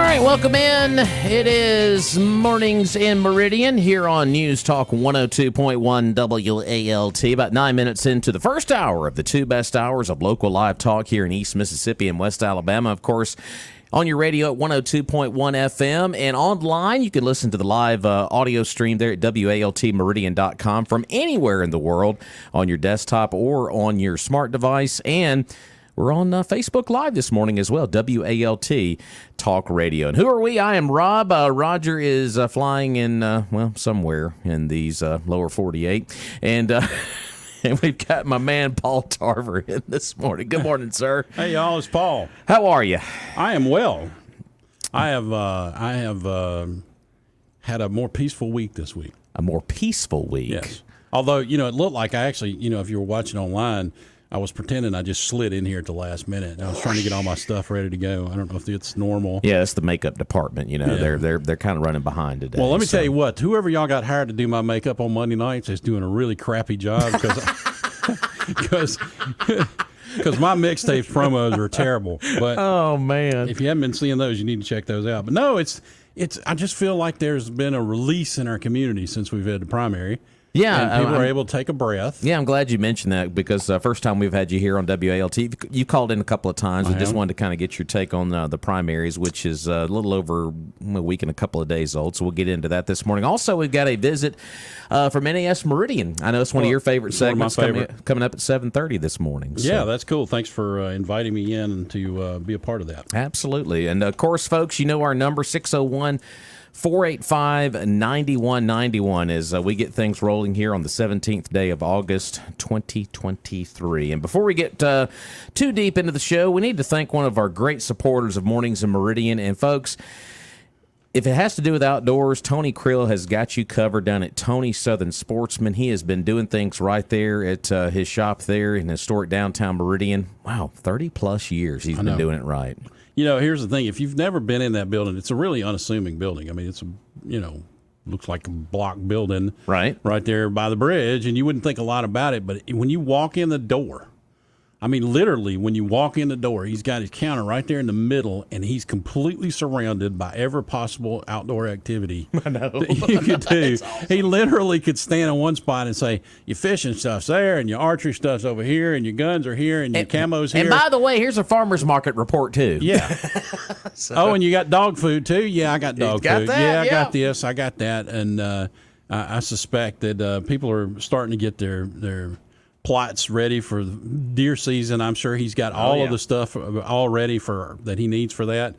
right, welcome in. It is Mornings in Meridian here on News Talk 102.1 WALT. About 9 minutes into the first hour of the two best hours of local live talk here in East Mississippi and West Alabama. Of course, on your radio at 102.1 FM and online, you can listen to the live audio stream there at WALTmeridian.com from anywhere in the world on your desktop or on your smart device. And we're on Facebook Live this morning as well, WALT Talk Radio. And who are we? I am Rob. Roger is flying in, somewhere in these lower 48. And and we've got my man Paul Tarver in this morning. Good morning, sir. Hey, y'all, it's Paul. How are you? I am well. I have had a more peaceful week this week. A more peaceful week? Yes. Although, it looked like I actually, if you were watching online, I was pretending I just slid in here at the last minute. I was trying to get all my stuff ready to go. I don't know if it's normal. Yeah, it's the makeup department. They're kind of running behind today. Well, let me tell you what. Whoever y'all got hired to do my makeup on Monday nights is doing a really crappy job because my mixtape promos are terrible. But oh man, if you haven't been seeing those, you need to check those out. But no, it's. I just feel like there's been a release in our community since we've had the primary. Yeah, and people are able to take a breath. Yeah, I'm glad you mentioned that because first time we've had you here on WALT, you called in a couple of times. We just wanted to kind of get your take on the primaries, which is a little over a week and a couple of days old. So we'll get into that this morning. Also, we've got a visit from NAS Meridian. I know it's one of your favorite segments coming up at 7:30 this morning. So. Yeah, that's cool. Thanks for inviting me in to be a part of that. Absolutely. And, of course, folks, you know our number, 601-485-9191 as we get things rolling here on the 17th day of August, 2023. And before we get too deep into the show, we need to thank one of our great supporters of Mornings in Meridian. And, folks, if it has to do with outdoors, Tony Krill has got you covered down at Tony Southern Sportsman. He has been doing things right there at his shop there in historic downtown Meridian. Wow, 30-plus years he's been doing it right. Here's the thing. If you've never been in that building, it's a really unassuming building. I mean, it's looks like a block building right there by the bridge, and you wouldn't think a lot about it. But when you walk in the door, I mean, literally, when you walk in the door, he's got his counter right there in the middle, and he's completely surrounded by every possible outdoor activity that you could do. Awesome. He literally could stand in one spot and say, your fishing stuff's there, and your archery stuff's over here, and your guns are here, and your camo's here. And by the way, here's a farmer's market report, too. Yeah. And you got dog food, too? Yeah, I got dog food. That, I got this, I got that. And I suspect that people are starting to get their plots ready for deer season. I'm sure he's got all of the stuff all ready that he needs for that.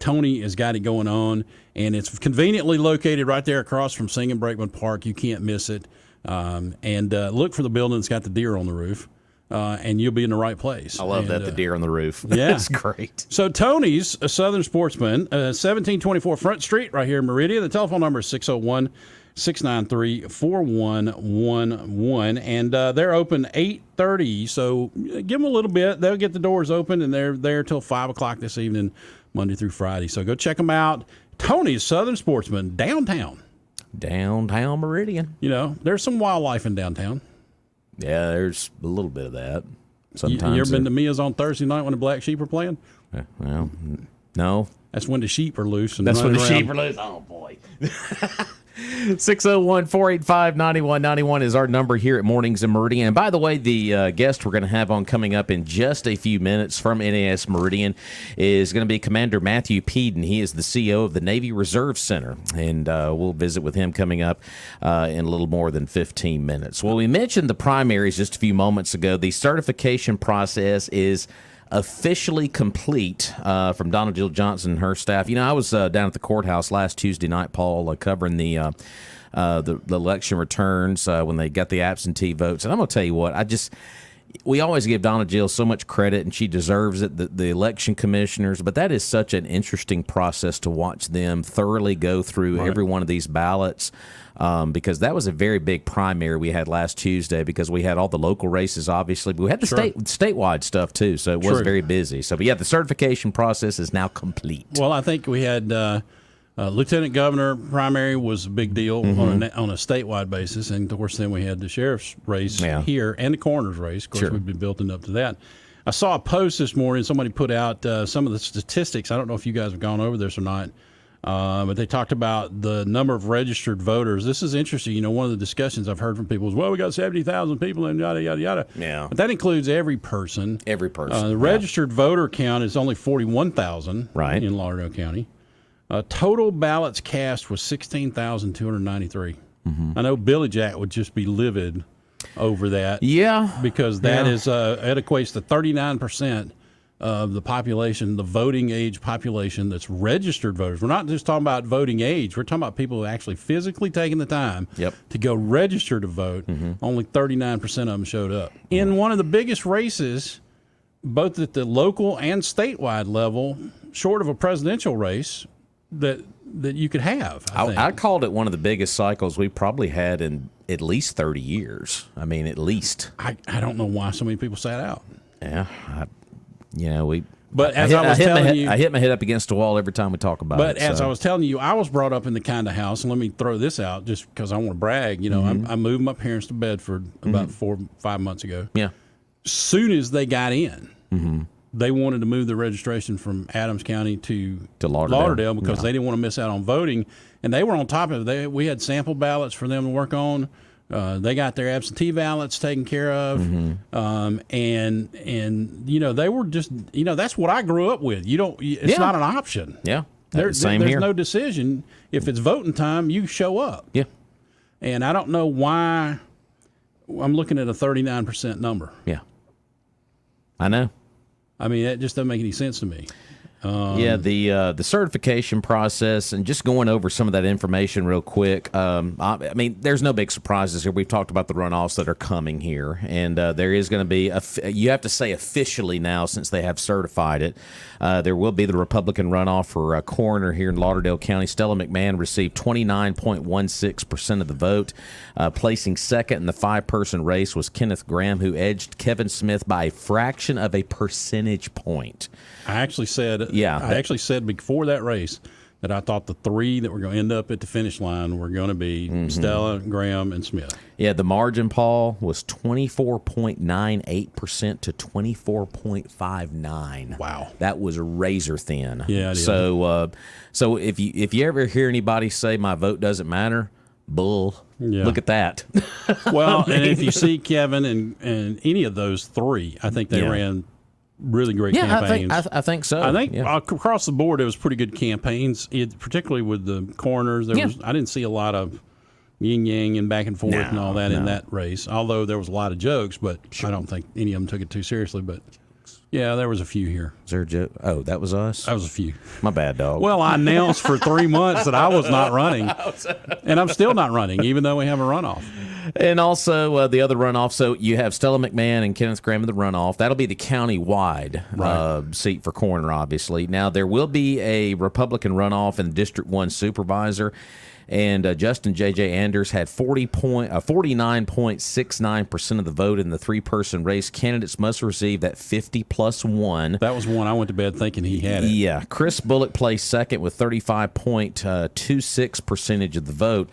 Tony has got it going on, and it's conveniently located right there across from Singing Brakeman Park. You can't miss it. And look for the building that's got the deer on the roof, and you'll be in the right place. I love that, the deer on the roof. Yeah. That's great. So Tony's a Southern Sportsman, 1724 Front Street right here in Meridian. The telephone number is 601-693-4111, and they're open 8:30, so give them a little bit. They'll get the doors open, and they're there till 5 o'clock this evening, Monday through Friday. So go check them out. Tony's Southern Sportsman, downtown Meridian. There's some wildlife in downtown. Yeah, there's a little bit of that. Sometimes. You ever been to Mia's on Thursday night when the black sheep are playing? Well, no. That's when the sheep are loose. That's when the sheep are loose. Oh, boy. 601-485-9191 is our number here at Mornings in Meridian. And by the way, the guest we're going to have on coming up in just a few minutes from NAS Meridian is going to be Commander Matthew Peden. He is the CEO of the Navy Reserve Center, and we'll visit with him coming up in a little more than 15 minutes. Well, we mentioned the primaries just a few moments ago. The certification process is officially complete from Donna Jill Johnson and her staff. I was down at the courthouse last Tuesday night, Paul, covering the election returns when they got the absentee votes. And I'm going to tell you what, we always give Donna Jill so much credit, and she deserves it, the election commissioners, but that is such an interesting process to watch them thoroughly go through every one of these ballots. Because that was a very big primary we had last Tuesday because we had all the local races, obviously. But we had the statewide stuff, too, so it was very busy. So, but yeah, the certification process is now complete. Well, I think we had lieutenant governor primary was a big deal on a statewide basis. And, of course, then we had the sheriff's race here and the coroner's race. Of course, we've been building up to that. I saw a post this morning. Somebody put out some of the statistics. I don't know if you guys have gone over this or not, but they talked about the number of registered voters. This is interesting. You know, one of the discussions I've heard from people is, well, we got 70,000 people and yada, yada, yada. Yeah. But that includes every person. Every person. The registered voter count is only 41,000 in Lauderdale County. Total ballots cast was 16,293. I know Billy Jack would just be livid over that. Yeah. Because that is it equates to 39% of the population, the voting age population that's registered voters. We're not just talking about voting age. We're talking about people who actually physically taking the time to go register to vote. Only 39% of them showed up. In one of the biggest races, both at the local and statewide level, short of a presidential race, that you could have. I called it one of the biggest cycles we probably had in at least 30 years. I mean, at least. I don't know why so many people sat out. Yeah. I hit my head up against the wall every time we talk about it. But as I was telling you, I was brought up in the kind of house, and let me throw this out just because I want to brag. You know, I moved my parents to Bedford about 4 or 5 months ago. Yeah. Soon as they got in, they wanted to move the registration from Adams County to Lauderdale because they didn't want to miss out on voting. And they were on top of it. We had sample ballots for them to work on. They got their absentee ballots taken care of. And you know, they were just, you know, that's what I grew up with. It's not an option. Yeah. There's no decision. If it's voting time, you show up. Yeah. And I don't know why I'm looking at a 39% number. Yeah. I know. I mean, that just doesn't make any sense to me. The certification process, and just going over some of that information real quick. I mean, there's no big surprises here. We've talked about the runoffs that are coming here, and there is going to be you have to say officially now, since they have certified it. There will be the Republican runoff for coroner here in Lauderdale County. Stella McMahon received 29.16% of the vote. Placing second in the 5-person race was Kenneth Graham, who edged Kevin Smith by a fraction of a percentage point. I actually said before that race that I thought the 3 that were going to end up at the finish line were going to be Stella, Graham, and Smith. Yeah, the margin, Paul, was 24.98% to 24.59. Wow, that was razor thin. Yeah, so if you ever hear anybody say my vote doesn't matter, bull. Yeah. Look at that. Well, and if you see Kevin and any of those 3, I think they ran really great campaigns. I think so. I think across the board it was pretty good campaigns, particularly with the coroners. I didn't see a lot of yin-yang and back and forth and all that in that race, although there was a lot of jokes, but I don't think any of them took it too seriously. But yeah, there was a few here. Is there a joke? Oh, that was us? That was a few. My bad, dog. Well, I announced for 3 months that I was not running, and I'm still not running, even though we have a runoff. And also the other runoff. So you have Stella McMahon and Kenneth Graham in the runoff. That'll be the county-wide seat for coroner, obviously. Now, there will be a Republican runoff in District 1 supervisor. And Justin J.J. Anders had 49.69% of the vote in the 3-person race. Candidates must receive that 50+1. That was one I went to bed thinking he had it. Yeah. Chris Bullock placed second with 35.26% of the vote.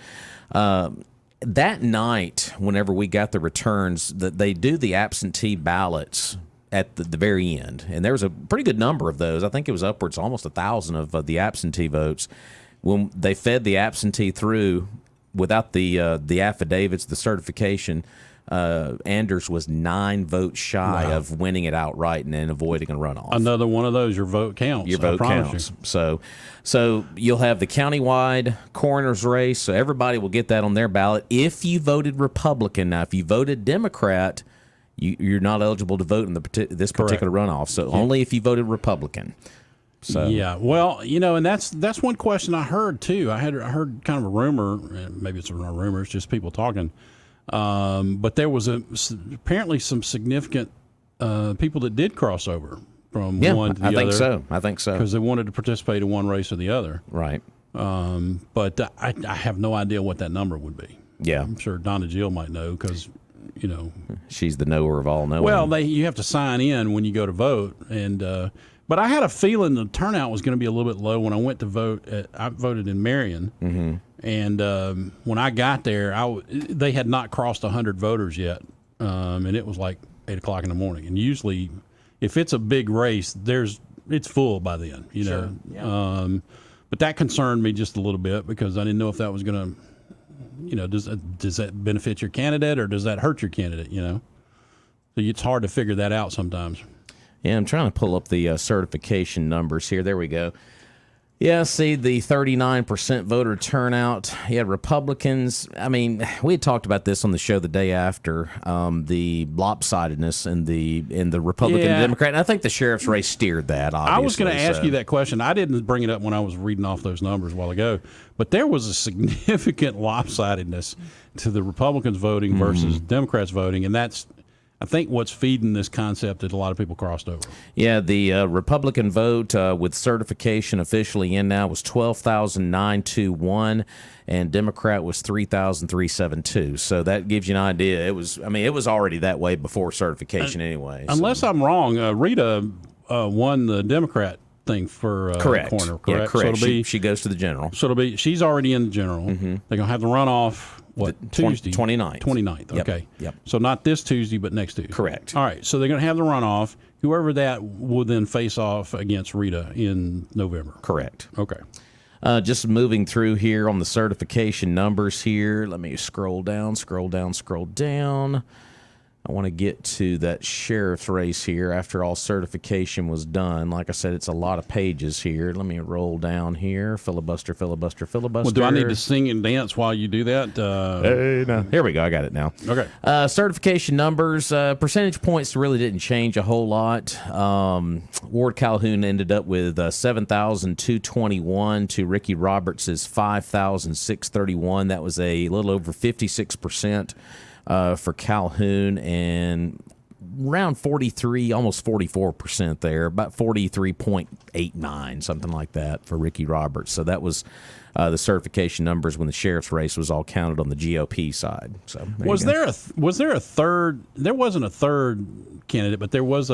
That night, whenever we got the returns, they do the absentee ballots at the very end. And there was a pretty good number of those. I think it was upwards almost 1,000 of the absentee votes. When they fed the absentee through without the affidavits, the certification, Anders was 9 votes shy of winning it outright and then avoiding a runoff. Another one of those, your vote counts. Your vote counts. So you'll have the countywide coroner's race, so everybody will get that on their ballot. If you voted Republican, now if you voted Democrat, you're not eligible to vote in this particular runoff. So only if you voted Republican. So. Yeah, well, you know, and that's one question I heard too. I heard kind of a rumor, maybe it's not a rumor, it's just people talking. But there was apparently some significant people that did cross over from one to the other. I think so. Because they wanted to participate in one race or the other. Right. But I have no idea what that number would be. Yeah. I'm sure Donna Jill might know because, you know. She's the knower of all knowing. Well, you have to sign in when you go to vote. But I had a feeling the turnout was going to be a little bit low when I went to vote. I voted in Marion. Mm-hmm. And when I got there, they had not crossed 100 voters yet. And it was like 8 o'clock in the morning. And usually if it's a big race, it's full by then, you know. Yeah. But that concerned me just a little bit because I didn't know if that was going to, you know, does that benefit your candidate or does that hurt your candidate, you know? So it's hard to figure that out sometimes. Yeah, I'm trying to pull up the certification numbers here. There we go. Yeah, see the 39% voter turnout. Yeah, Republicans. I mean, we had talked about this on the show the day after, the lopsidedness in the Republican and Democrat. And I think the sheriff's race steered that. Obviously, I was going to ask you that question. I didn't bring it up when I was reading off those numbers a while ago, but there was a significant lopsidedness to the Republicans voting versus Democrats voting, and that's, I think, what's feeding this concept that a lot of people crossed over. Yeah, the Republican vote with certification officially in now was 12,921, and Democrat was 3,372. So that gives you an idea. It was already that way before certification anyway. Unless I'm wrong, Rita won the Democrat thing for correct. Corner, correct? Yeah, correct. So she goes to the general. So she's already in the general. They're going to have the runoff. Tuesday? 29th. 29th, okay. Yep. So not this Tuesday, but next Tuesday. Correct. All right, so they're going to have the runoff. Whoever that will then face off against Rita in November. Correct. Okay. Just moving through here on the certification numbers here. Let me scroll down. I want to get to that sheriff's race here after all certification was done. Like I said, it's a lot of pages here. Let me roll down here. Filibuster. Well, do I need to sing and dance while you do that? Hey, no. Here we go. I got it now. Okay. Certification numbers. Percentage points really didn't change a whole lot. Ward Calhoun ended up with 7,221 to Ricky Roberts' 5,631. That was a little over 56%. For Calhoun, and around 43, almost 44% there, about 43.89, something like that for Ricky Roberts. So that was the certification numbers when the sheriff's race was all counted on the GOP side. So was there a third? There wasn't a third candidate, but there was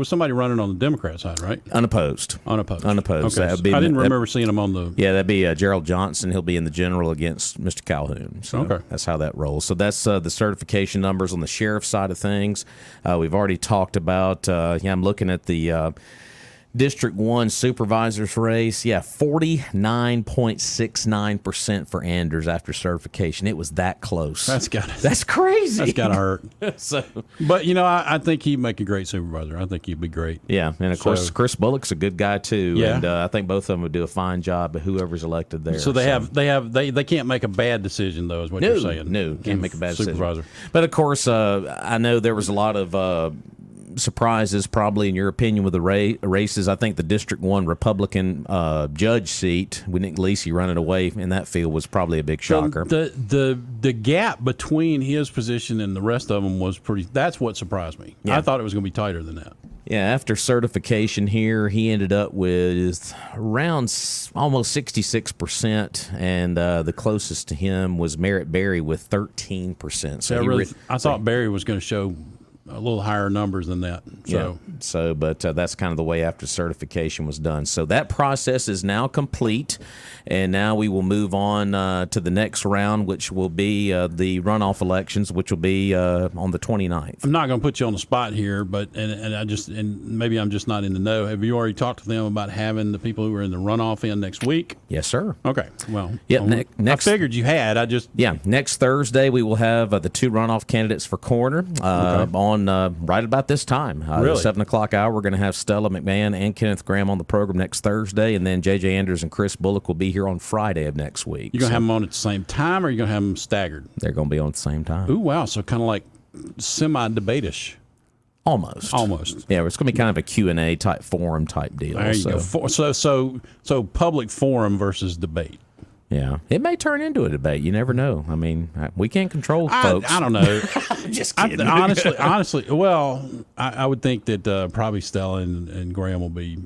somebody running on the Democrat side, right? Unopposed. Okay. That would be, I didn't remember seeing him on the. Yeah, that'd be Gerald Johnson. He'll be in the general against Mr. Calhoun. So that's how that rolls. So that's the certification numbers on the sheriff's side of things. We've already talked about. I'm looking at the District 1 supervisor's race. Yeah, 49.69% for Anders after certification. It was that close. That's crazy. That's got to hurt. So, but, I think he'd make a great supervisor. I think he'd be great. Yeah, and of course, Chris Bullock's a good guy, too. Yeah. And I think both of them would do a fine job of whoever's elected there. So they can't make a bad decision, though, is what you're saying. No, can't make a bad supervisor. Decision. But, of course, I know there was a lot of surprises probably in your opinion with the races. I think the District 1 Republican judge seat with Nick Lisi running away in that field was probably a big shocker. The gap between his position and the rest of them was that's what surprised me. Yeah. I thought it was going to be tighter than that. Yeah, after certification here, he ended up with around almost 66%, and the closest to him was Merritt Berry with 13%. So I thought Berry was going to show a little higher numbers than that. But that's kind of the way after certification was done. So that process is now complete, and now we will move on to the next round, which will be the runoff elections, which will be on the 29th. I'm not going to put you on the spot here, but and maybe I'm just not in the know. Have you already talked to them about having the people who are in the runoff in next week? Yes, sir. Okay. Well, next, I figured you had. Next Thursday we will have the two runoff candidates for coroner on right about this time. Really? The 7 o'clock hour, we're going to have Stella McMahon and Kenneth Graham on the program next Thursday, and then J.J. Anders and Chris Bullock will be here on Friday of next week. You're going to have them on at the same time, or you're going to have them staggered? They're going to be on at the same time. Ooh, wow. So kind of like semi-debate-ish. Almost. Yeah, it's going to be kind of a Q&A type forum type deal. There you go. So public forum versus debate. Yeah, it may turn into a debate. You never know. I mean, we can't control folks. I don't know. Just kidding. Honestly, well, I would think that probably Stella and Graham will be,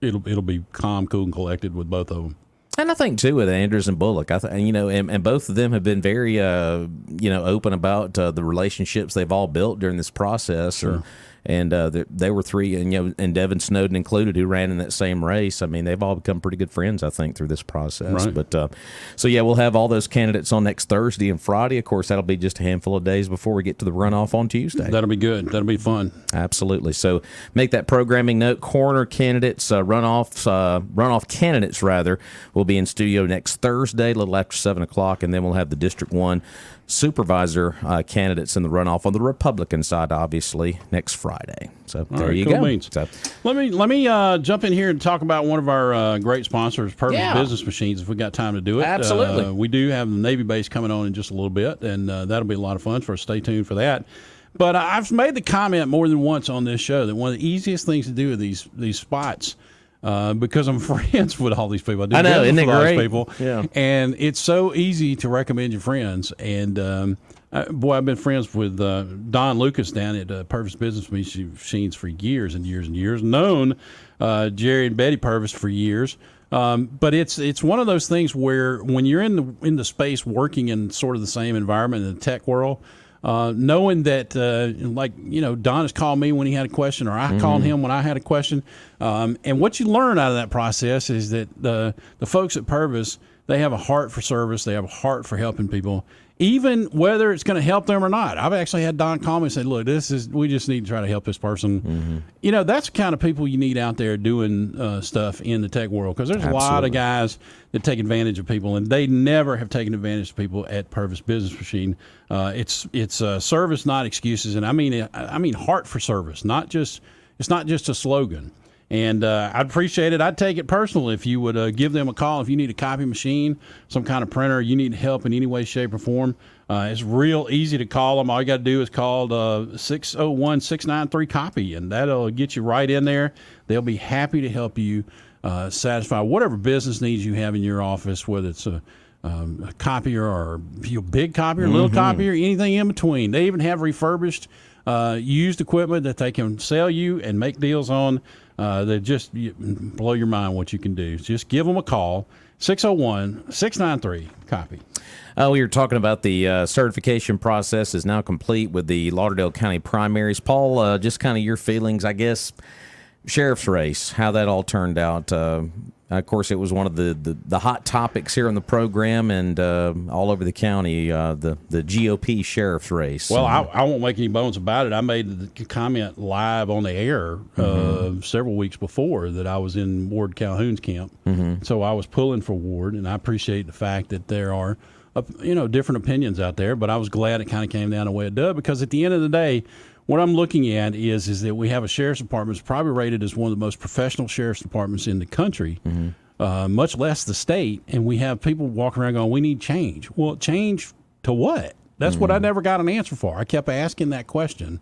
it'll be calm, cool, and collected with both of them. And I think too with Anders and Bullock, and both of them have been very, open about the relationships they've all built during this process. Sure. and they were three, and Devin Snowden included, who ran in that same race. I mean, they've all become pretty good friends, I think, through this process. Right. But so yeah, we'll have all those candidates on next Thursday and Friday. Of course, that'll be just a handful of days before we get to the runoff on Tuesday. That'll be good. That'll be fun. Absolutely. So make that programming note. Coroner candidates, runoff candidates rather, will be in studio next Thursday, a little after 7 o'clock, and then we'll have the District 1 supervisor candidates in the runoff on the Republican side, obviously, next Friday. So there you cool go. Beans. So, let me jump in here and talk about one of our great sponsors, Purvis Business Machines, if we got time to do it. Absolutely. We do have the Navy base coming on in just a little bit, and that'll be a lot of fun for us. Stay tuned for that. But I've made the comment more than once on this show that one of the easiest things to do with these spots, because I'm friends with all these people. I know, isn't it great? People. Yeah. And it's so easy to recommend your friends. And boy, I've been friends with Don Lucas down at Purvis Business Machines for years and years and years. Known Jerry and Betty Purvis for years. But it's one of those things where when you're in the space working in sort of the same environment in the tech world, knowing that, Don has called me when he had a question, or I called him when I had a question. And what you learn out of that process is that the folks at Purvis, they have a heart for service. They have a heart for helping people, even whether it's going to help them or not. I've actually had Don call me and say, look, we just need to try to help this person. That's the kind of people you need out there doing stuff in the tech world, because there's a lot of guys that take advantage of people, and they never have taken advantage of people at Purvis Business Machine. It's service, not excuses, and I mean heart for service. It's not just a slogan. And I'd appreciate it. I'd take it personal if you would give them a call. If you need a copy machine, some kind of printer, you need help in any way, shape, or form, it's real easy to call them. All you got to do is call 601-693-COPY, and that'll get you right in there. They'll be happy to help you satisfy whatever business needs you have in your office, whether it's a copier or a big copier, little copier, anything in between. They even have refurbished used equipment that they can sell you and make deals on. They just blow your mind what you can do. Just give them a call, 601-693-COPY. We were talking about the certification process is now complete with the Lauderdale County primaries. Paul, just kind of your feelings, I guess, sheriff's race, how that all turned out. Of course, it was one of the hot topics here in the program and all over the county, the GOP sheriff's race. Well, I won't make any bones about it. I made the comment live on the air several weeks before that I was in Ward Calhoun's camp. So I was pulling for Ward, and I appreciate the fact that there are different opinions out there, but I was glad it kind of came down the way it did, because at the end of the day, what I'm looking at is that we have a sheriff's department that's probably rated as one of the most professional sheriff's departments in the country, much less the state, and we have people walking around going, we need change. Well, change to what? That's what I never got an answer for. I kept asking that question.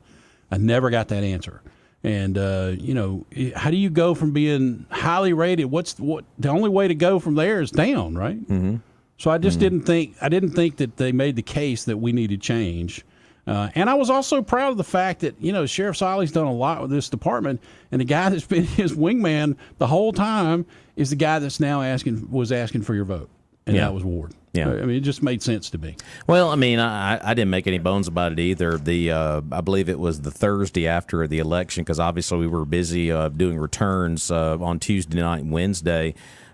I never got that answer. And, how do you go from being highly rated? The only way to go from there is down, right? So I just didn't think that they made the case that we needed change. And I was also proud of the fact that, Sheriff Solly's done a lot with this department, and the guy that's been his wingman the whole time is the guy that's now was asking for your vote, and that was Ward. Yeah, I mean, it just made sense to me. Well, I mean, I didn't make any bones about it either. I believe it was the Thursday after the election, because obviously we were busy doing returns on Tuesday night and Wednesday.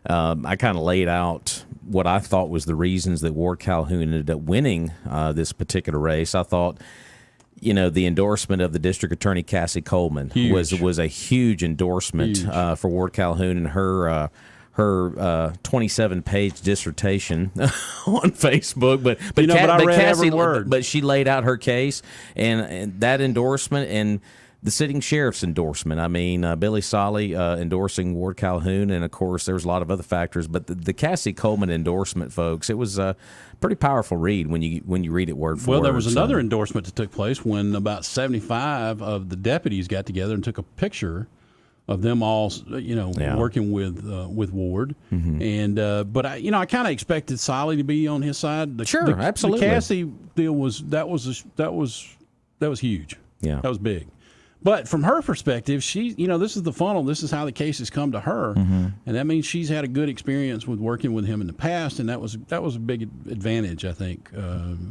I kind of laid out what I thought was the reasons that Ward Calhoun ended up winning this particular race. I thought, the endorsement of the district attorney, Cassie Coleman, was a huge endorsement for Ward Calhoun, and her 27-page dissertation on Facebook. But I read Cassie, every word. But she laid out her case, and that endorsement and the sitting sheriff's endorsement. I mean, Billy Solly endorsing Ward Calhoun, and of course, there's a lot of other factors. But the Cassie Coleman endorsement, folks, it was a pretty powerful read when you read it word for word. Well, there was another endorsement that took place when about 75 of the deputies got together and took a picture of them all, working with Ward. And but I kind of expected Solly to be on his side. Absolutely. The Cassie deal was huge. Yeah, that was big. But from her perspective, she, this is the funnel. This is how the cases come to her, and that means she's had a good experience with working with him in the past, and that was a big advantage, I think,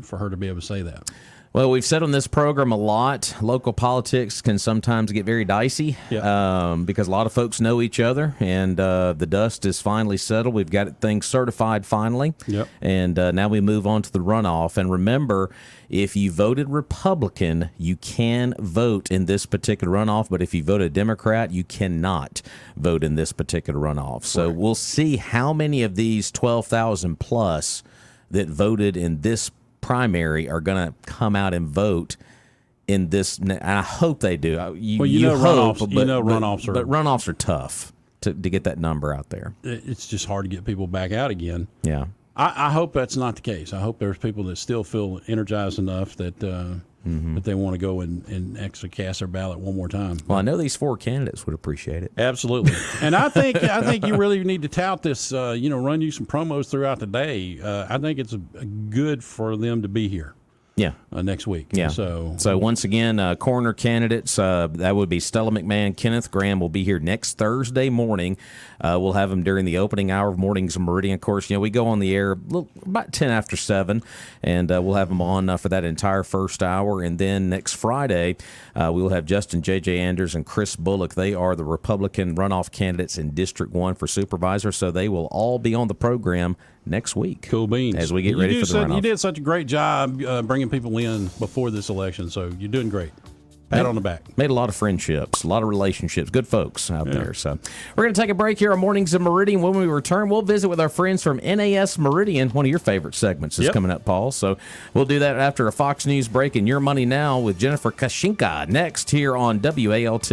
for her to be able to say that. Well, we've said on this program a lot, local politics can sometimes get very dicey because a lot of folks know each other, and the dust is finally settled. We've got things certified finally, and now we move on to the runoff. And remember, if you voted Republican, you can vote in this particular runoff, but if you voted Democrat, you cannot vote in this particular runoff. So we'll see how many of these 12,000 plus that voted in this primary are going to come out and vote in this. I hope they do. Runoffs are tough to get that number out there. It's just hard to get people back out again. Yeah. I hope that's not the case. I hope there's people that still feel energized enough that that they want to go and actually cast their ballot one more time. Well, I know these 4 candidates would appreciate it. Absolutely. And I think you really need to tout this, run you some promos throughout the day. I think it's good for them to be here. Yeah. Next week. Yeah. So once again, coroner candidates, that would be Stella McMahon, Kenneth Graham will be here next Thursday morning. We'll have them during the opening hour of Mornings in Meridian. Of course, we go on the air about 10 after 7, and we'll have them on for that entire first hour. And then next Friday, we will have Justin J.J. Anders and Chris Bullock. They are the Republican runoff candidates in District 1 for supervisor, so they will all be on the program next week. Cool beans. As we get ready for the runoff. You did such a great job bringing people in before this election, so you're doing great. Pat on the back. Made a lot of friendships, a lot of relationships, good folks out there. So we're going to take a break here on Mornings in Meridian. When we return, we'll visit with our friends from NAS Meridian. One of your favorite segments is coming up, Paul. So we'll do that after a Fox News break. And Your Money Now with Jennifer Kashinka next here on WALT.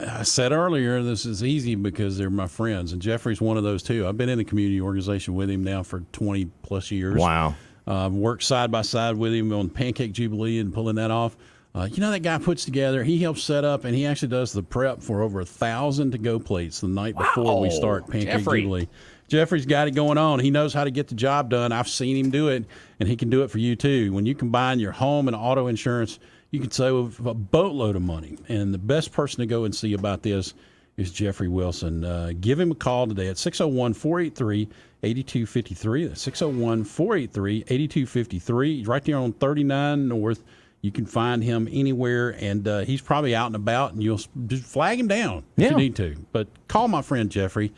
I said earlier, this is easy because they're my friends, and Jeffrey's one of those too. I've been in the community organization with him now for 20 plus years. Wow. Worked side by side with him on Pancake Jubilee and pulling that off. That guy puts together, he helps set up, and he actually does the prep for over 1,000 to-go plates the night before we start Pancake Jubilee. Jeffrey's got it going on. He knows how to get the job done. I've seen him do it, and he can do it for you too. When you combine your home and auto insurance, you can save a boatload of money. And the best person to go and see about this is Jeffrey Wilson. Give him a call today at 601-483-8253. That's 601-483-8253. He's right there on 39 North. You can find him anywhere, and he's probably out and about, and you'll just flag him down if you need to. But call my friend Jeffrey.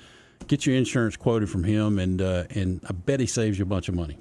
Get your insurance quoted from him, and I bet he saves you a bunch of money.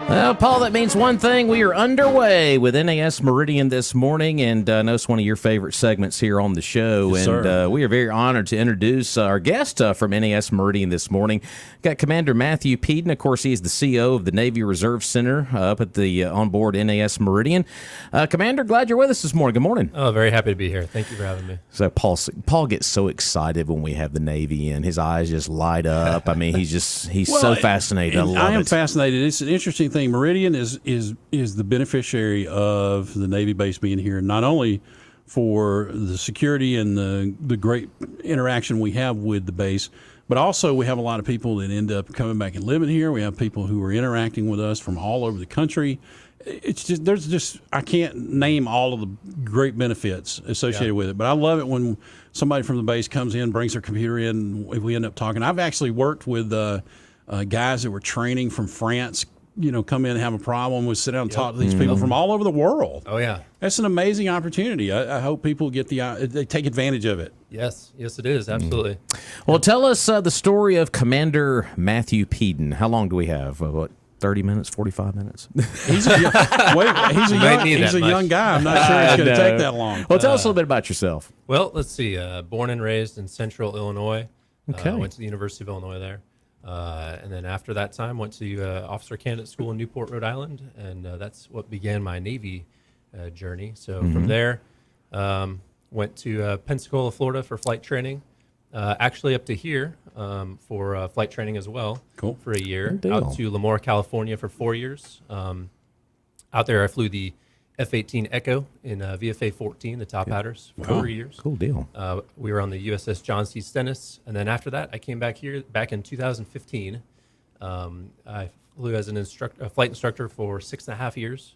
Well, Paul, that means one thing. We are underway with NAS Meridian this morning, and I know it's one of your favorite segments here on the show. Yes, and we are very honored to introduce our guest from NAS Meridian this morning. Got Commander Matthew Peden. Of course, he is the CEO of the Navy Reserve Center up at the onboard NAS Meridian. Commander, glad you're with us this morning. Good morning. Oh, very happy to be here. Thank you for having me. So Paul gets so excited when we have the Navy in. His eyes just light up. I mean, he's so fascinated. I am fascinated. It's an interesting thing. Meridian is the beneficiary of the Navy base being here, not only for the security and the great interaction we have with the base, but also we have a lot of people that end up coming back and living here. We have people who are interacting with us from all over the country. It's just I can't name all of the great benefits associated with it, but I love it when somebody from the base comes in, brings their computer in, we end up talking. I've actually worked with guys that were training from France, come in and have a problem. We sit down and talk to these people from all over the world. Oh, yeah. That's an amazing opportunity. I hope people they take advantage of it. Yes, it is. Absolutely. Well, tell us the story of Commander Matthew Peden. How long do we have? 30 minutes, 45 minutes? He's a young guy. I'm not sure it's going to take that long. Well, tell us a little bit about yourself. Well, let's see. Born and raised in Central Illinois. Okay. Went to the University of Illinois there. And then after that time, went to Officer Candidate School in Newport, Rhode Island, and that's what began my Navy journey. So from there, went to Pensacola, Florida for flight training, actually up to here for flight training as well. Cool. For a year. Out to Lemoore, California for 4 years. Out there, I flew the F-18 Echo in VFA 14, the top hatters, for 4 years. Cool deal. We were on the USS John C. Stennis, and then after that, I came back here back in 2015. I flew as a flight instructor for 6.5 years,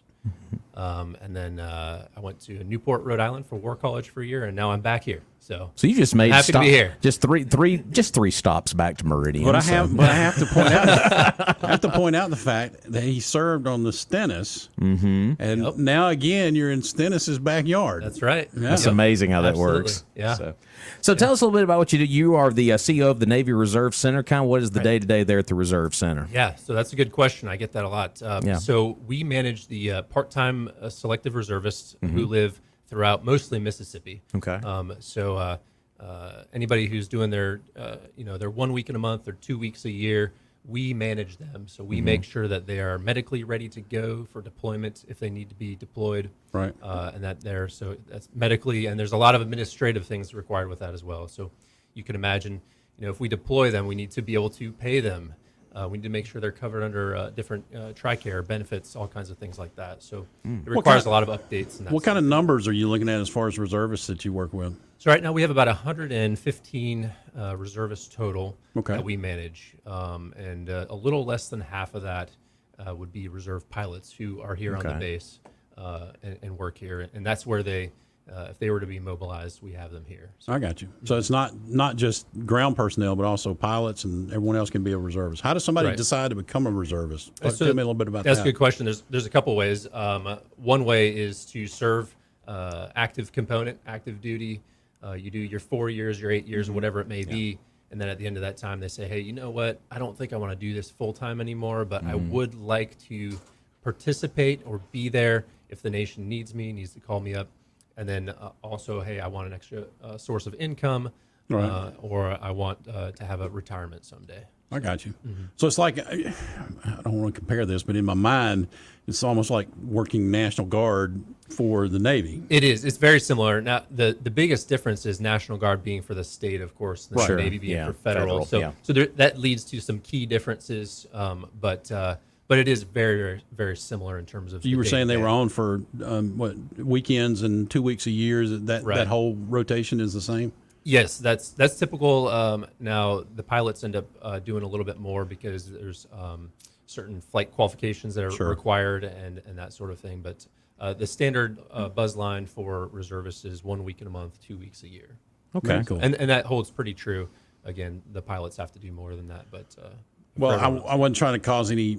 and then I went to Newport, Rhode Island for War College for a year, and now I'm back here. So you just made happy to be here. Just three stops back to Meridian. But I have to point out the fact that he served on the Stennis, and now again you're in Stennis's backyard. That's right. Yeah. That's amazing how that works. Yeah. So tell us a little bit about what you do. You are the CEO of the Navy Reserve Center. Kind of what is the day-to-day there at the Reserve Center? Yeah, so that's a good question. I get that a lot. So we manage the part-time selective reservists who live throughout mostly Mississippi. Okay. So anybody who's doing their 1 week in a month or 2 weeks a year, we manage them. So we make sure that they are medically ready to go for deployment if they need to be deployed. Right. And so that's medically, and there's a lot of administrative things required with that as well. So you can imagine, if we deploy them, we need to be able to pay them. We need to make sure they're covered under different TRICARE benefits, all kinds of things like that. So it requires a lot of updates. And what kind of numbers are you looking at as far as reservists that you work with? So right now we have about 115 reservists total that we manage, and a little less than half of that would be reserve pilots who are here on the base and work here, and that's where they. If they were to be mobilized, we have them here. So. I got you. So it's not just ground personnel, but also pilots, and everyone else can be a reservist. How does somebody decide to become a reservist? Tell me a little bit about that. That's a good question. There's a couple ways. One way is to serve active component, active duty, You do your 4 years, your 8 years, or whatever it may be. And then at the end of that time, they say, hey, you know what? I don't think I want to do this full time anymore, but I would like to participate or be there if the nation needs to call me up. And then also, hey, I want an extra source of income, or I want to have a retirement someday. I got you. So it's like, I don't want to compare this, but in my mind, it's almost like working National Guard for the Navy. It is. It's very similar. Now, the biggest difference is National Guard being for the state, of course, and the Navy being for federal. So that leads to some key differences, but it is very, very, very similar in terms of. You were saying they were on for weekends and 2 weeks a year. That whole rotation is the same. Yes, that's typical. Now the pilots end up doing a little bit more because there's certain flight qualifications that are required and that sort of thing. But the standard buzz line for reservists is 1 week in a month, 2 weeks a year. Okay, very cool. And that holds pretty true. Again, the pilots have to do more than that, but. Well, I wasn't trying to cause any,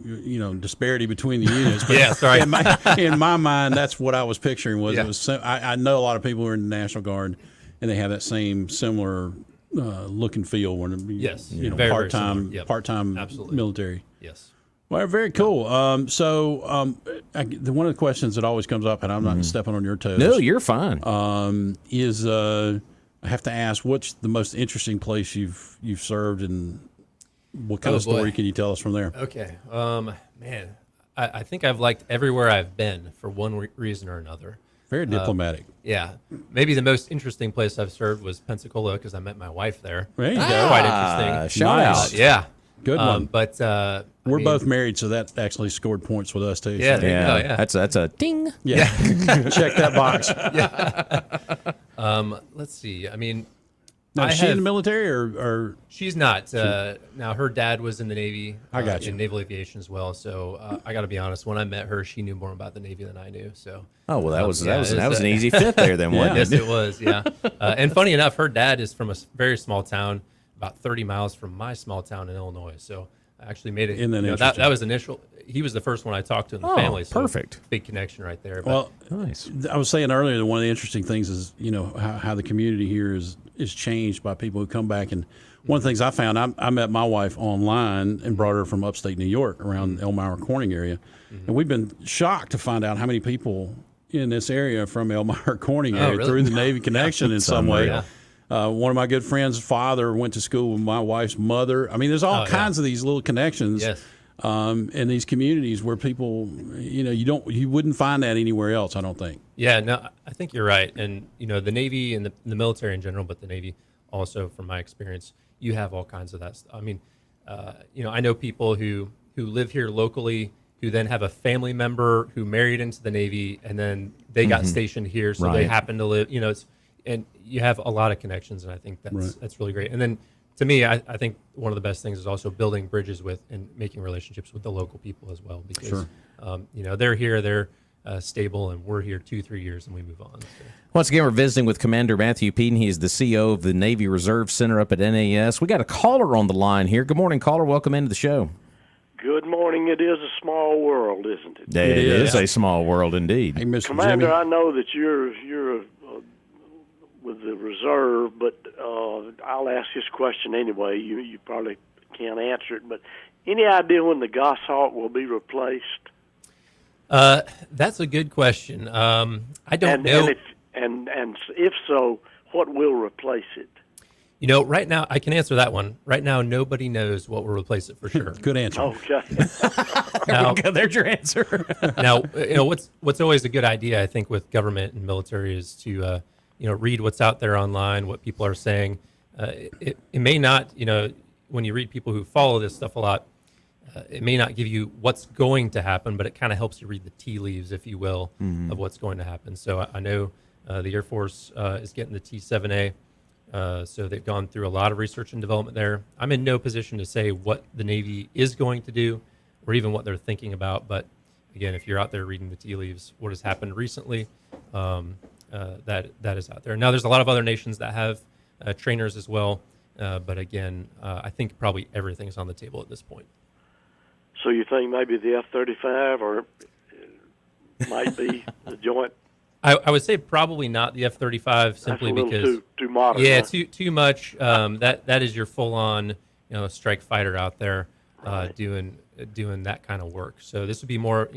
disparity between the units. But yeah, sorry. In my mind, that's what I was picturing. I know a lot of people who are in the National Guard, and they have that same similar look and feel when part-time Absolutely. military. Yes. Well, very cool. One of the questions that always comes up, and I'm not stepping on your toes. No, you're fine. Is I have to ask, what's the most interesting place you've served, and what kind of story can you tell us from there? Okay, man, I think I've liked everywhere I've been for one reason or another. Very diplomatic. Yeah, maybe the most interesting place I've served was Pensacola because I met my wife there. There you go. Quite interesting. Shout out. Yeah. Good one. But we're both married, so that actually scored points with us too. Yeah, so. there you go, yeah. That's a ding. Yeah. Check that box. Let's see. I mean, now, is she in the military or she's not. Now her dad was in the Navy. I got you. In naval aviation as well. So I got to be honest. When I met her, she knew more about the Navy than I knew. So. Oh well, that was an easy fit there then, wasn't Yes, it? it was. Yeah. And funny enough, her dad is from a very small town, about 30 miles from my small town in Illinois. So I actually made it. That was initial. He was the first one I talked to in the family. So perfect. Big connection right there. Well, nice. I was saying earlier that one of the interesting things is how the community here is changed by people who come back. And one of the things I found, I met my wife online and brought her from upstate New York around Elmira Corning area, and we've been shocked to find out how many people in this area from Elmira Corning area through the Navy connection in some way. Yeah. One of my good friends' father went to school with my wife's mother. I mean, there's all kinds of these little connections. Yes. In these communities where people, you wouldn't find that anywhere else, I don't think. Yeah, no, I think you're right. And, the Navy and the military in general, but the Navy also, from my experience, you have all kinds of that stuff. I mean, I know people who live here locally who then have a family member who married into the Navy and then they got stationed here. So they happen to live, and you have a lot of connections. And I think that's really great. And then, to me, I think one of the best things is also building bridges with and making relationships with the local people as well. Because, they're here, they're stable, and we're here 2-3 years, and we move on. So. Once again, we're visiting with Commander Matthew Peden. He is the CEO of the Navy Reserve Center up at NAS. We got a caller on the line here. Good morning, caller. Welcome into the show. Good morning. It is a small world, isn't it? It is a small world indeed. Hey, Mr. Commander, Jimmy. I know that you're with the reserve, but I'll ask this question anyway. You probably can't answer it, but any idea when the Goshawk will be replaced? That's a good question. I don't know. And if so, what will replace it? Right now, I can answer that one. Right now, nobody knows what will replace it for sure. Good answer. Okay. Now, There's your answer. now, what's always a good idea, I think, with government and military is to read what's out there online, what people are saying. It may not, when you read people who follow this stuff a lot, it may not give you what's going to happen, but it kind of helps you read the tea leaves, if you will, of what's going to happen. So I know the Air Force is getting the T-7A, so they've gone through a lot of research and development there. I'm in no position to say what the Navy is going to do or even what they're thinking about, but again, if you're out there reading the tea leaves, what has happened recently, that is out there. Now, there's a lot of other nations that have trainers as well, but again, I think probably everything's on the table at this point. So you think maybe the F-35 or might be the Joint I would say probably not the F-35 simply That's a little because too modern. yeah, huh? too much. That is your full on strike fighter out there Right. doing that kind of work. So this would be more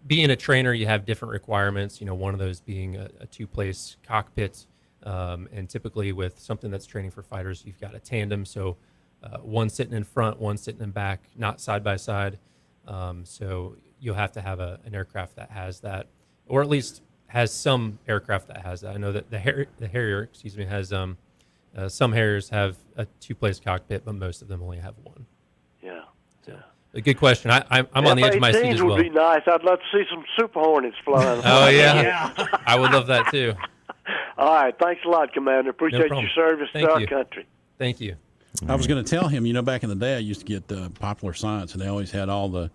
being a trainer, you have different requirements. One of those being a two-place cockpit, and typically with something that's training for fighters, you've got a tandem. So one sitting in front, one sitting in back, not side by side. So you'll have to have an aircraft that has that, or at least has some aircraft that has that. I know that the Harrier, has some Harriers have a two-place cockpit, but most of them only have one. Yeah. So, a good question. I'm on the edge of my seat as well. would be nice. I'd love to see some Super Hornets flying. Oh yeah, I would love that too. All right. Thanks a lot, Commander. Appreciate problem. your service Thank to our you. country. Thank you. I was going to tell him, back in the day, I used to get Popular Science, and they always had all the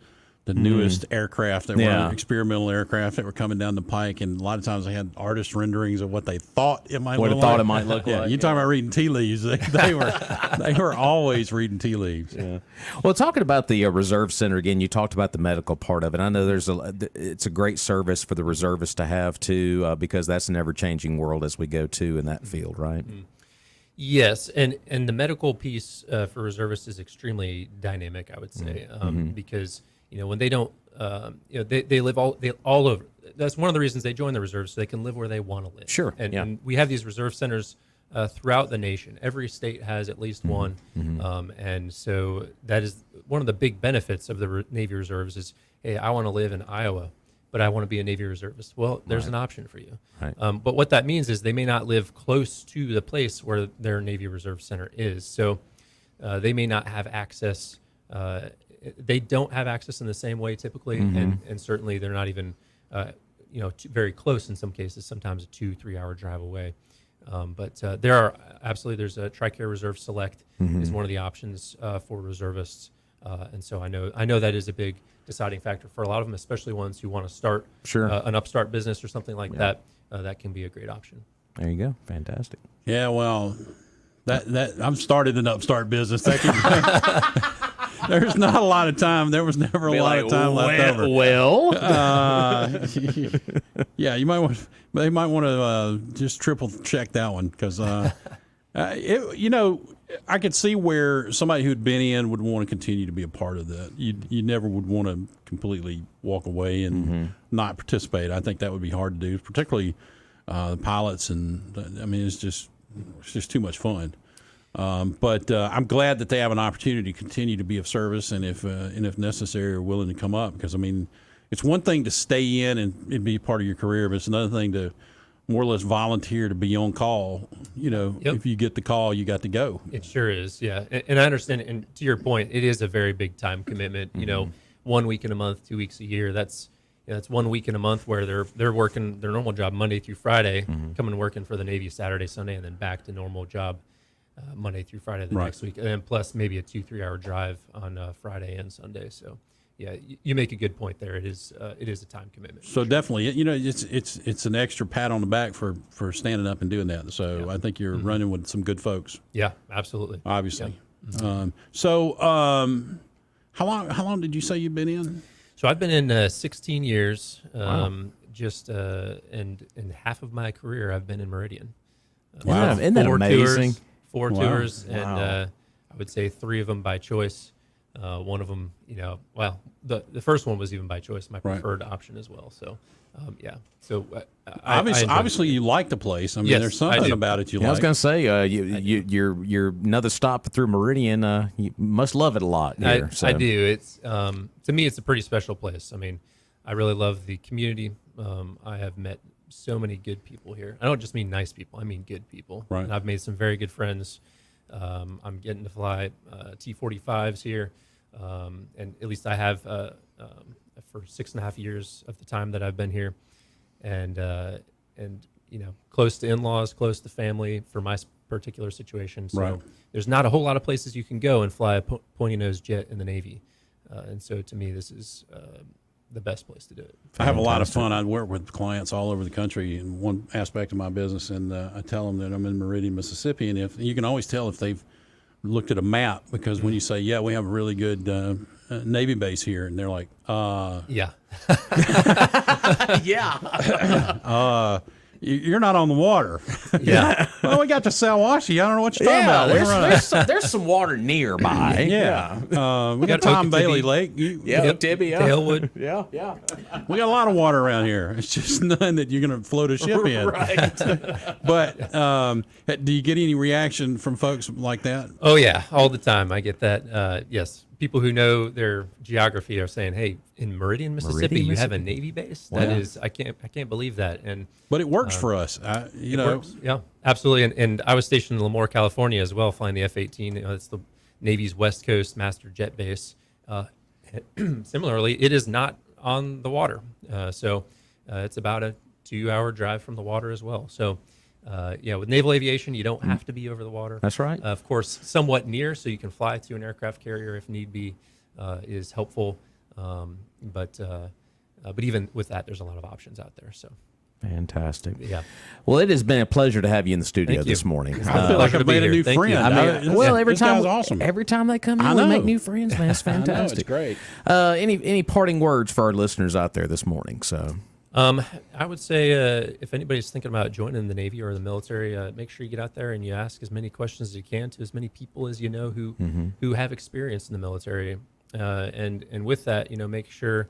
newest aircraft that were experimental aircraft that were coming down the pike, and a lot of times they had artist renderings of what they thought it might look like. It might look like. You talking about reading tea leaves? They were always reading tea leaves. Yeah. Well, talking about the Reserve Center again, you talked about the medical part of it. I know it's a great service for the reservists to have too, because that's an ever-changing world as we go to in that field, right? Mm-hmm. Yes, and the medical piece for reservists is extremely dynamic, I would say, because when they don't, they live all over. That's one of the reasons they join the reserves, so they can live where they want to live. Sure, and we have these reserve centers throughout the nation. Every state has at least one, and so that is one of the big benefits of the Navy Reserves. Is, hey, I want to live in Iowa, but I want to be a Navy reservist. Well, there's an option for you. Right. But what that means is they may not live close to the place where their Navy Reserve Center is. So they may not have access. They don't have access in the same way typically, and certainly they're not even, very close in some cases. Sometimes a 2-3 hour drive away. But there's a TRICARE Reserve Select is one of the options for reservists. And so I know that is a big deciding factor for a lot of them, especially ones who want to start an upstart business or something like that. That can be a great option. There you go. Fantastic. Yeah, well, that I'm started an upstart business. There's not a lot of time. There was never a lot of time left over. Well, yeah, they might want to just triple check that one because I could see where somebody who'd been in would want to continue to be a part of that. You never would want to completely walk away and not participate. I think that would be hard to do, particularly the pilots. And it's just too much fun. But I'm glad that they have an opportunity to continue to be of service, and if necessary, are willing to come up. Because it's one thing to stay in and be part of your career, but it's another thing to more or less volunteer to be on call. If you get the call, you got to go. It sure is, yeah. And I understand. And to your point, it is a very big time commitment. 1 week in a month, 2 weeks a year. That's 1 week in a month where they're working their normal job Monday through Friday, coming and working for the Navy Saturday, Sunday, and then back to normal job Monday through Friday the next week, and then plus maybe a 2-3 hour drive on Friday and Sunday. So. Yeah, you make a good point there. It is a time commitment. So definitely, it's an extra pat on the back for standing up and doing that. So I think you're running with some good folks. Yeah, absolutely. Obviously. Yeah. How long did you say you've been in? So I've been in 16 years. Wow. And in half of my career, I've been in Meridian. Wow, isn't that amazing? Four tours, and I would say 3 of them by choice. One of them, the first one was even by choice, my preferred option as well. So, yeah. So obviously you like the place. Yes, there's something about it you like. I was going to say, you're another stop through Meridian. You must love it a lot here. I do. It's to me, it's a pretty special place. I really love the community. I have met so many good people here. I don't just mean nice people. I mean good people. Right. And I've made some very good friends. I'm getting to fly T-45s here, and at least I have for 6.5 years of the time that I've been here, and close to in-laws, close to family for my particular situation. So there's not a whole lot of places you can go and fly a pointy-nose jet in the Navy, and so to me this is the best place to do it. I have a lot of fun. I work with clients all over the country in one aspect of my business, and I tell them that I'm in Meridian, Mississippi, and if you can always tell if they've looked at a map, because when you say, yeah, we have a really good Navy base here, and they're like, Yeah. Yeah. you're not on the water. Yeah. Well, we got to Salwashi. I don't know what you're talking about. There's some water nearby. Yeah. We got got Tom Okeechobee. Bailey Lake. Yeah, Tibby. Yeah. Dalewood. Yeah. Yeah. We got a lot of water around here. It's just none that you're going to float a ship in. Right. But do you get any reaction from folks like that? Oh yeah, all the time. I get that. Yes, people who know their geography are saying, "Hey, in Meridian, Mississippi, you have a Navy base." That is, I can't believe that. And But it works for us. You know, works. Yeah, absolutely. And I was stationed in Lemoore, California, as well, flying the F-18. It's the Navy's West Coast master jet base. Similarly, it is not on the water, so it's about a 2-hour drive from the water as well. So. With naval aviation, you don't have to be over the water. That's right. Of course, somewhat near, so you can fly to an aircraft carrier if need be, is helpful. But even with that, there's a lot of options out there. So fantastic. yeah. Well, it has been a pleasure to have you in the studio Thank you. this morning. I feel like pleasure I've to be made a here. new Thank you. friend. Every This time, guy's awesome. every time they come I in, we know. make new friends, man. It's I know, fantastic. it's great. Any parting words for our listeners out there this morning? So. I would say if anybody's thinking about joining the Navy or the military, make sure you get out there and you ask as many questions as you can to as many people as you know who have experience in the military, and with that, make sure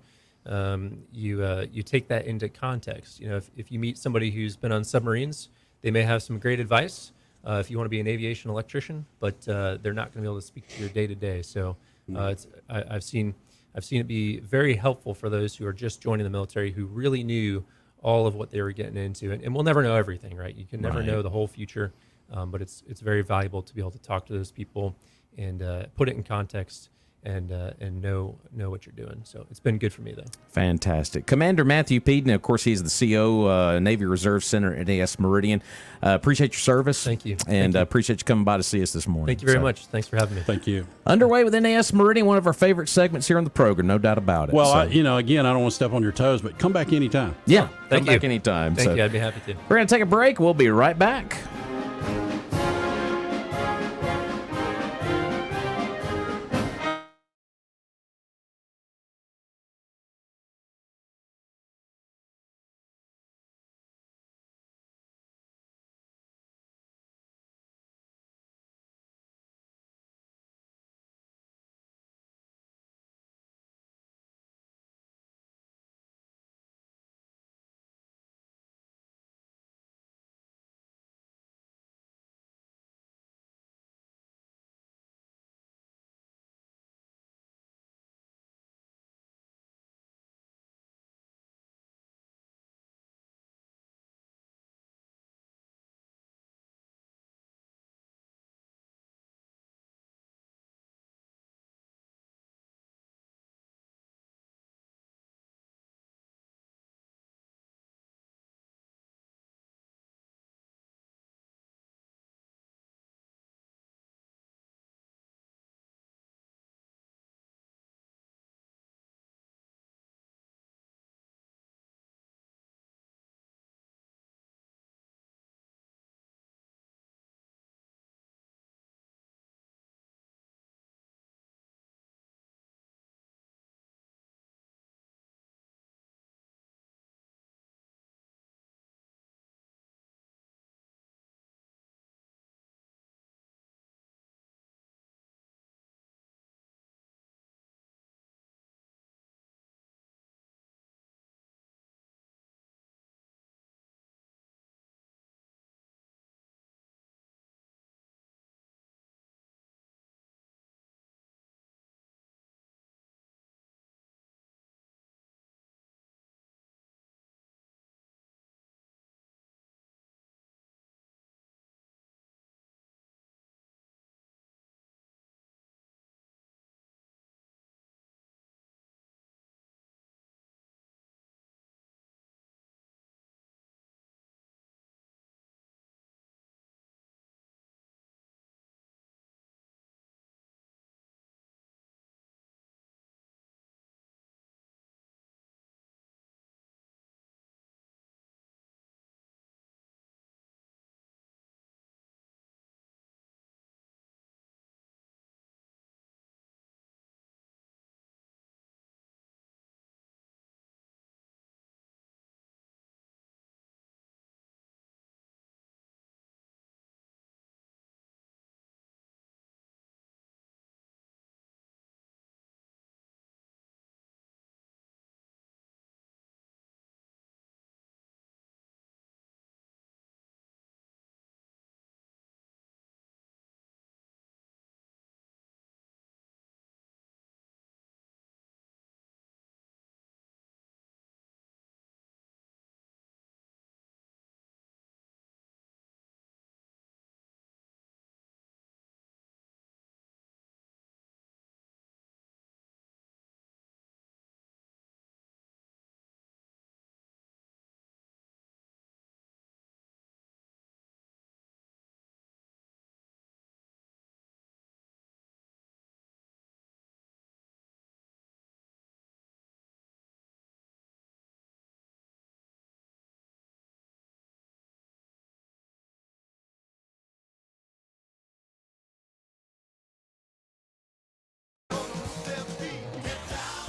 you take that into context. If you meet somebody who's been on submarines, they may have some great advice. If you want to be an aviation electrician, but they're not going to be able to speak to your day to day. So I've seen it be very helpful for those who are just joining the military who really knew all of what they were getting into. And we'll never know everything, right? You can never know the whole future, but it's very valuable to be able to talk to those people and put it in context and know what you're doing. So it's been good for me, though. Fantastic. Commander Matthew Peden, of course, he's the CO, Navy Reserve Center at NAS Meridian. Appreciate your service. Thank you. And appreciate you coming by to see us this morning. Thank you very much. Thanks for having me. Thank you. Underway with NAS Meridian, one of our favorite segments here on the program, no doubt about it. Well, So, again, I don't want to step on your toes, but come back anytime. yeah, Thank come back you. anytime. Thank So you. I'd be happy to. we're going to take a break. We'll be right back.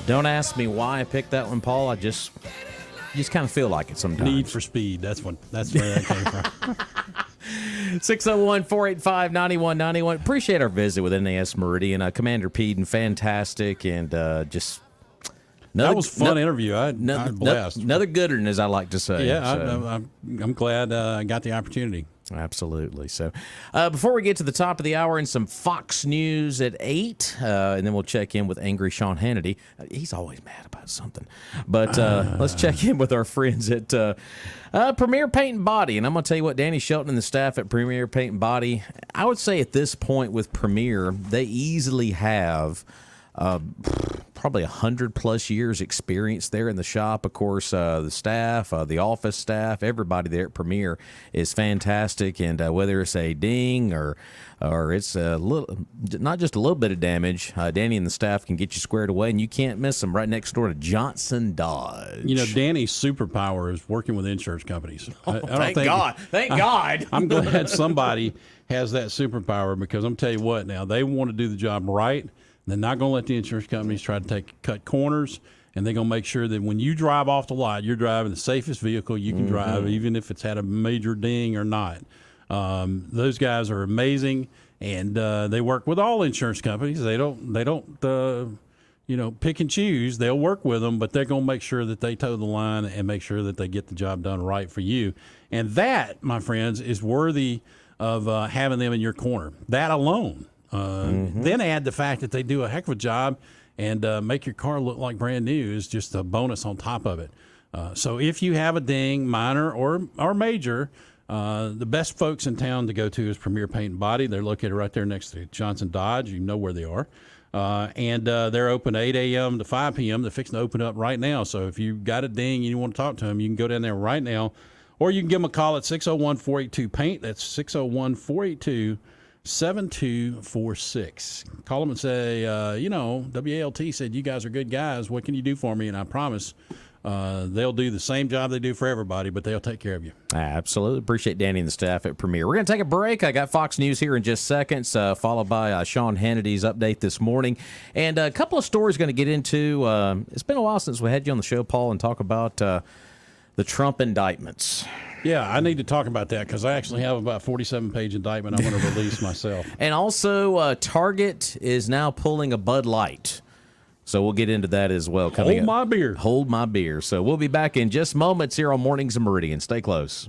Don't ask me why I picked that one, Paul. I just kind of feel like it sometimes. Need for Speed. That's where that came from. 601-485-9191. Appreciate our visit with NAS Meridian. Commander Peden, fantastic, and just that was a fun interview. I was blessed. Another good one, as I like to say. Yeah, so. I'm glad I got the opportunity. Absolutely. So before we get to the top of the hour and some Fox News at 8, and then we'll check in with angry Sean Hannity. He's always mad about something. But let's check in with our friends at Premier Paint and Body. And I'm going to tell you what, Danny Shelton and the staff at Premier Paint and Body, I would say at this point with Premier, they easily have probably 100+ years experience there in the shop. Of course, the staff, the office staff, everybody there at Premier is fantastic. And whether it's a ding or it's a little, not just a little bit of damage, Danny and the staff can get you squared away, and you can't miss them. Right next door to Johnson Dodge. You know, Danny's superpower is working with insurance companies. Thank God. I'm glad somebody has that superpower, because I'm tell you what, now they want to do the job right. They're not going to let the insurance companies try to cut corners, and they're going to make sure that when you drive off the lot, you're driving the safest vehicle you can drive, even if it's had a major ding or not. Those guys are amazing, and they work with all insurance companies. They don't pick and choose. They'll work with them, but they're going to make sure that they toe the line and make sure that they get the job done right for you. And that, my friends, is worthy of having them in your corner. That alone. Then add the fact that they do a heck of a job and make your car look like brand new is just a bonus on top of it. So if you have a ding, minor or major, the best folks in town to go to is Premier Paint and Body. They're located right there next to Johnson Dodge. You know where they are. And they're open 8 a.m. to 5 p.m. They're fixing to open up right now. So if you've got a ding and you want to talk to them, you can go down there right now. Or you can give them a call at 601-482-PAINT. That's 601-482-7246. Call them and say, WALT said you guys are good guys. What can you do for me? And I promise they'll do the same job they do for everybody, but they'll take care of you. Absolutely. Appreciate Danny and the staff at Premier. We're going to take a break. I got Fox News here in just seconds, followed by Sean Hannity's update this morning. And a couple of stories going to get into. It's been a while since we had you on the show, Paul, and talk about the Trump indictments. Yeah, I need to talk about that because I actually have about a 47-page indictment I want to release myself. And also, Target is now pulling a Bud Light. So we'll get into that as well. Hold my beer. Hold my beer. So we'll be back in just moments here on Mornings of Meridian. Stay close.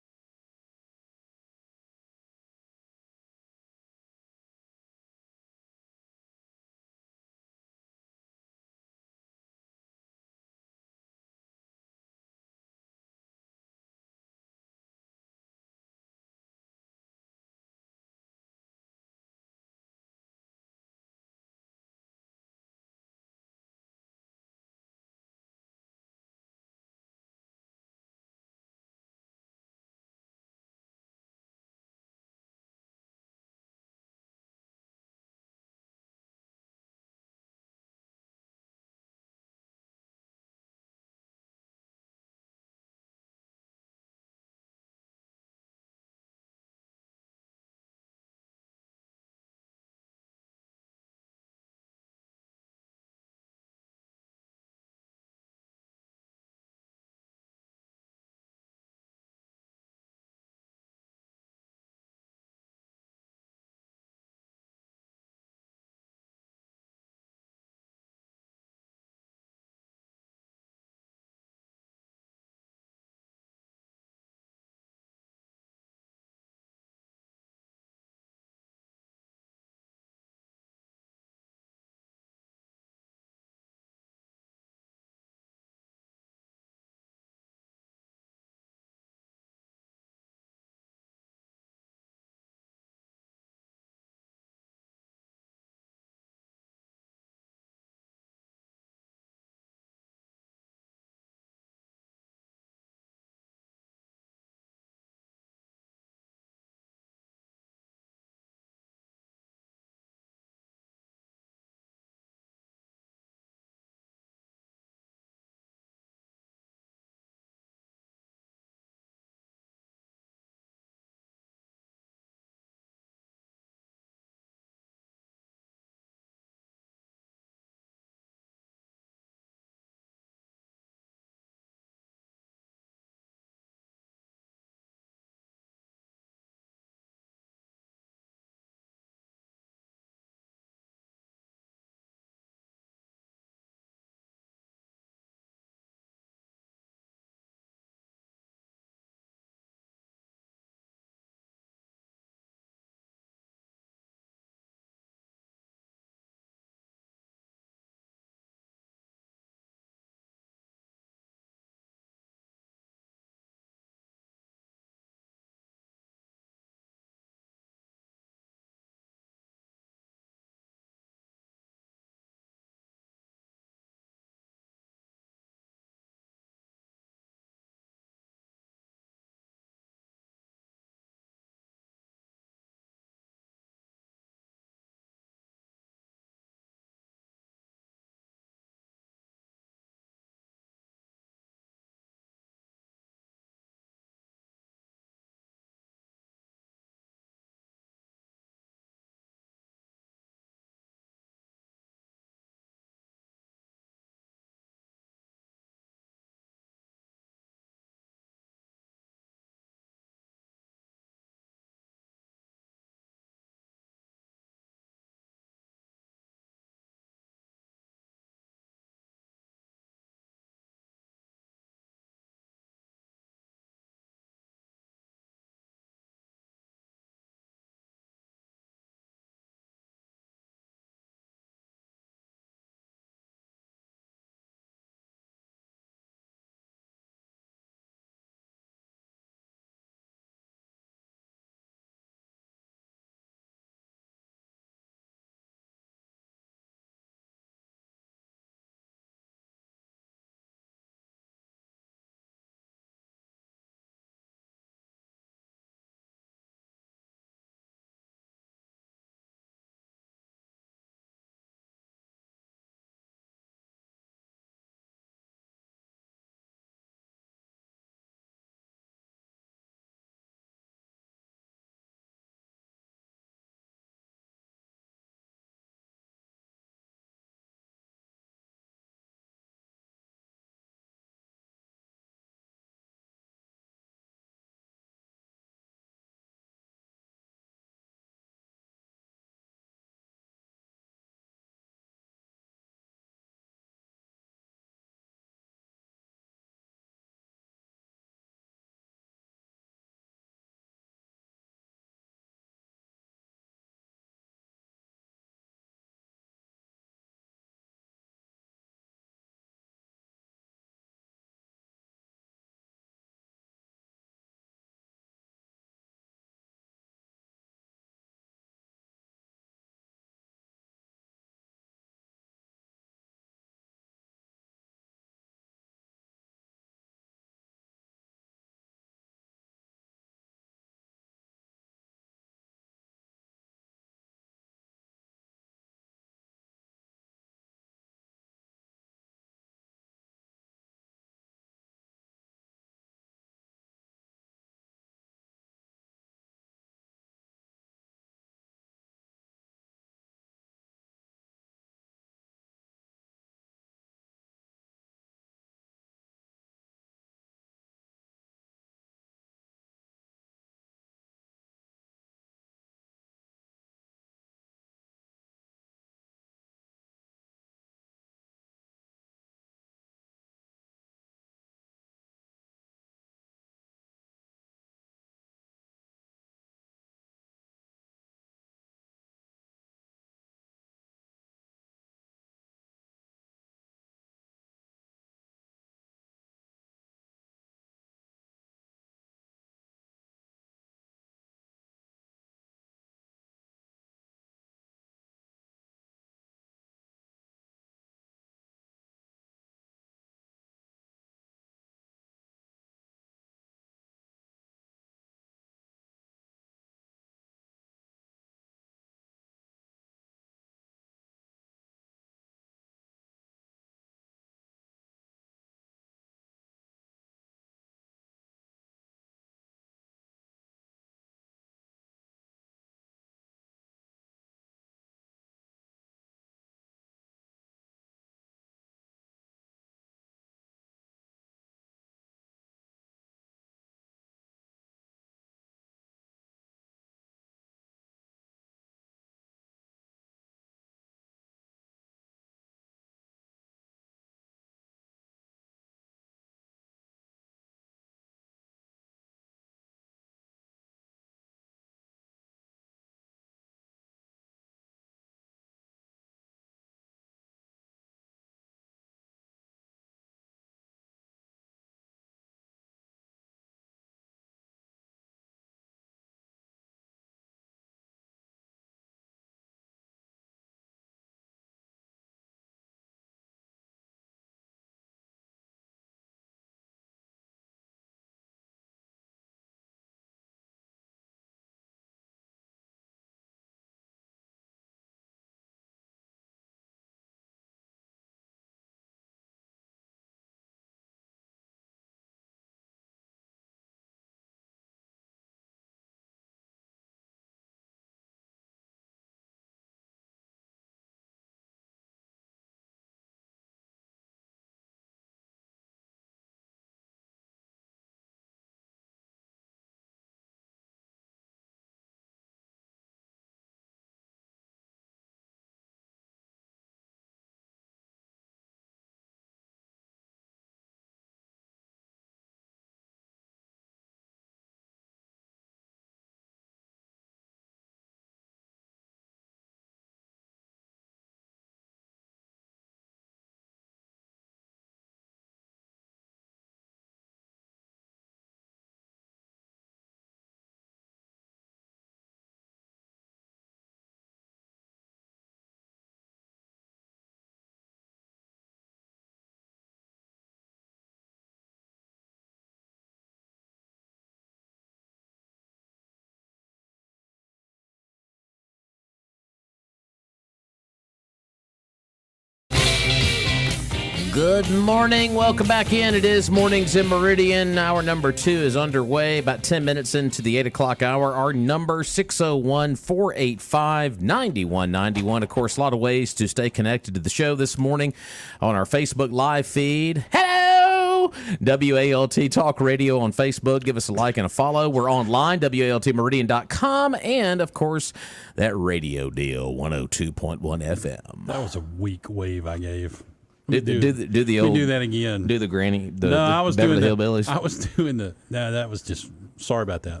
Good morning. Welcome back in. It is Mornings in Meridian. Hour number 2 is underway. About 10 minutes into the 8 o'clock hour. Our number, 601-485-9191. Of course, a lot of ways to stay connected to the show this morning on our Facebook Live feed. Hello! WALT Talk Radio on Facebook. Give us a like and a follow. We're online, WALTmeridian.com. And, of course, that radio deal, 102.1 FM. That was a weak wave I gave. Do the old. Do that again. Do the granny. I was Beverly doing Hillbillies. I was doing the. No, that was just. Sorry about that.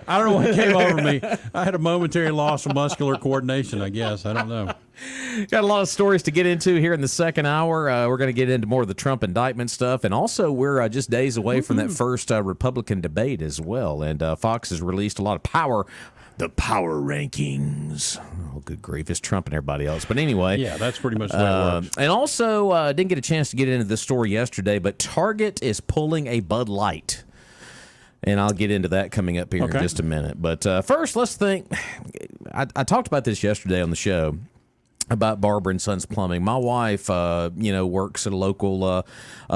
I don't know what came over me. I had a momentary loss of muscular coordination, I guess. I don't know. Got a lot of stories to get into here in the second hour. We're going to get into more of the Trump indictment stuff. And also, we're just days away from that first Republican debate as well. And Fox has released a lot of the power rankings. Oh, good grief. It's Trump and everybody else. But anyway. Yeah, that's pretty much the way it works. And also, didn't get a chance to get into this story yesterday, but Target is pulling a Bud Light. And I'll get into that coming up here in just a minute. But first, let's think. I talked about this yesterday on the show about Barber and Sons Plumbing. My wife, works at a local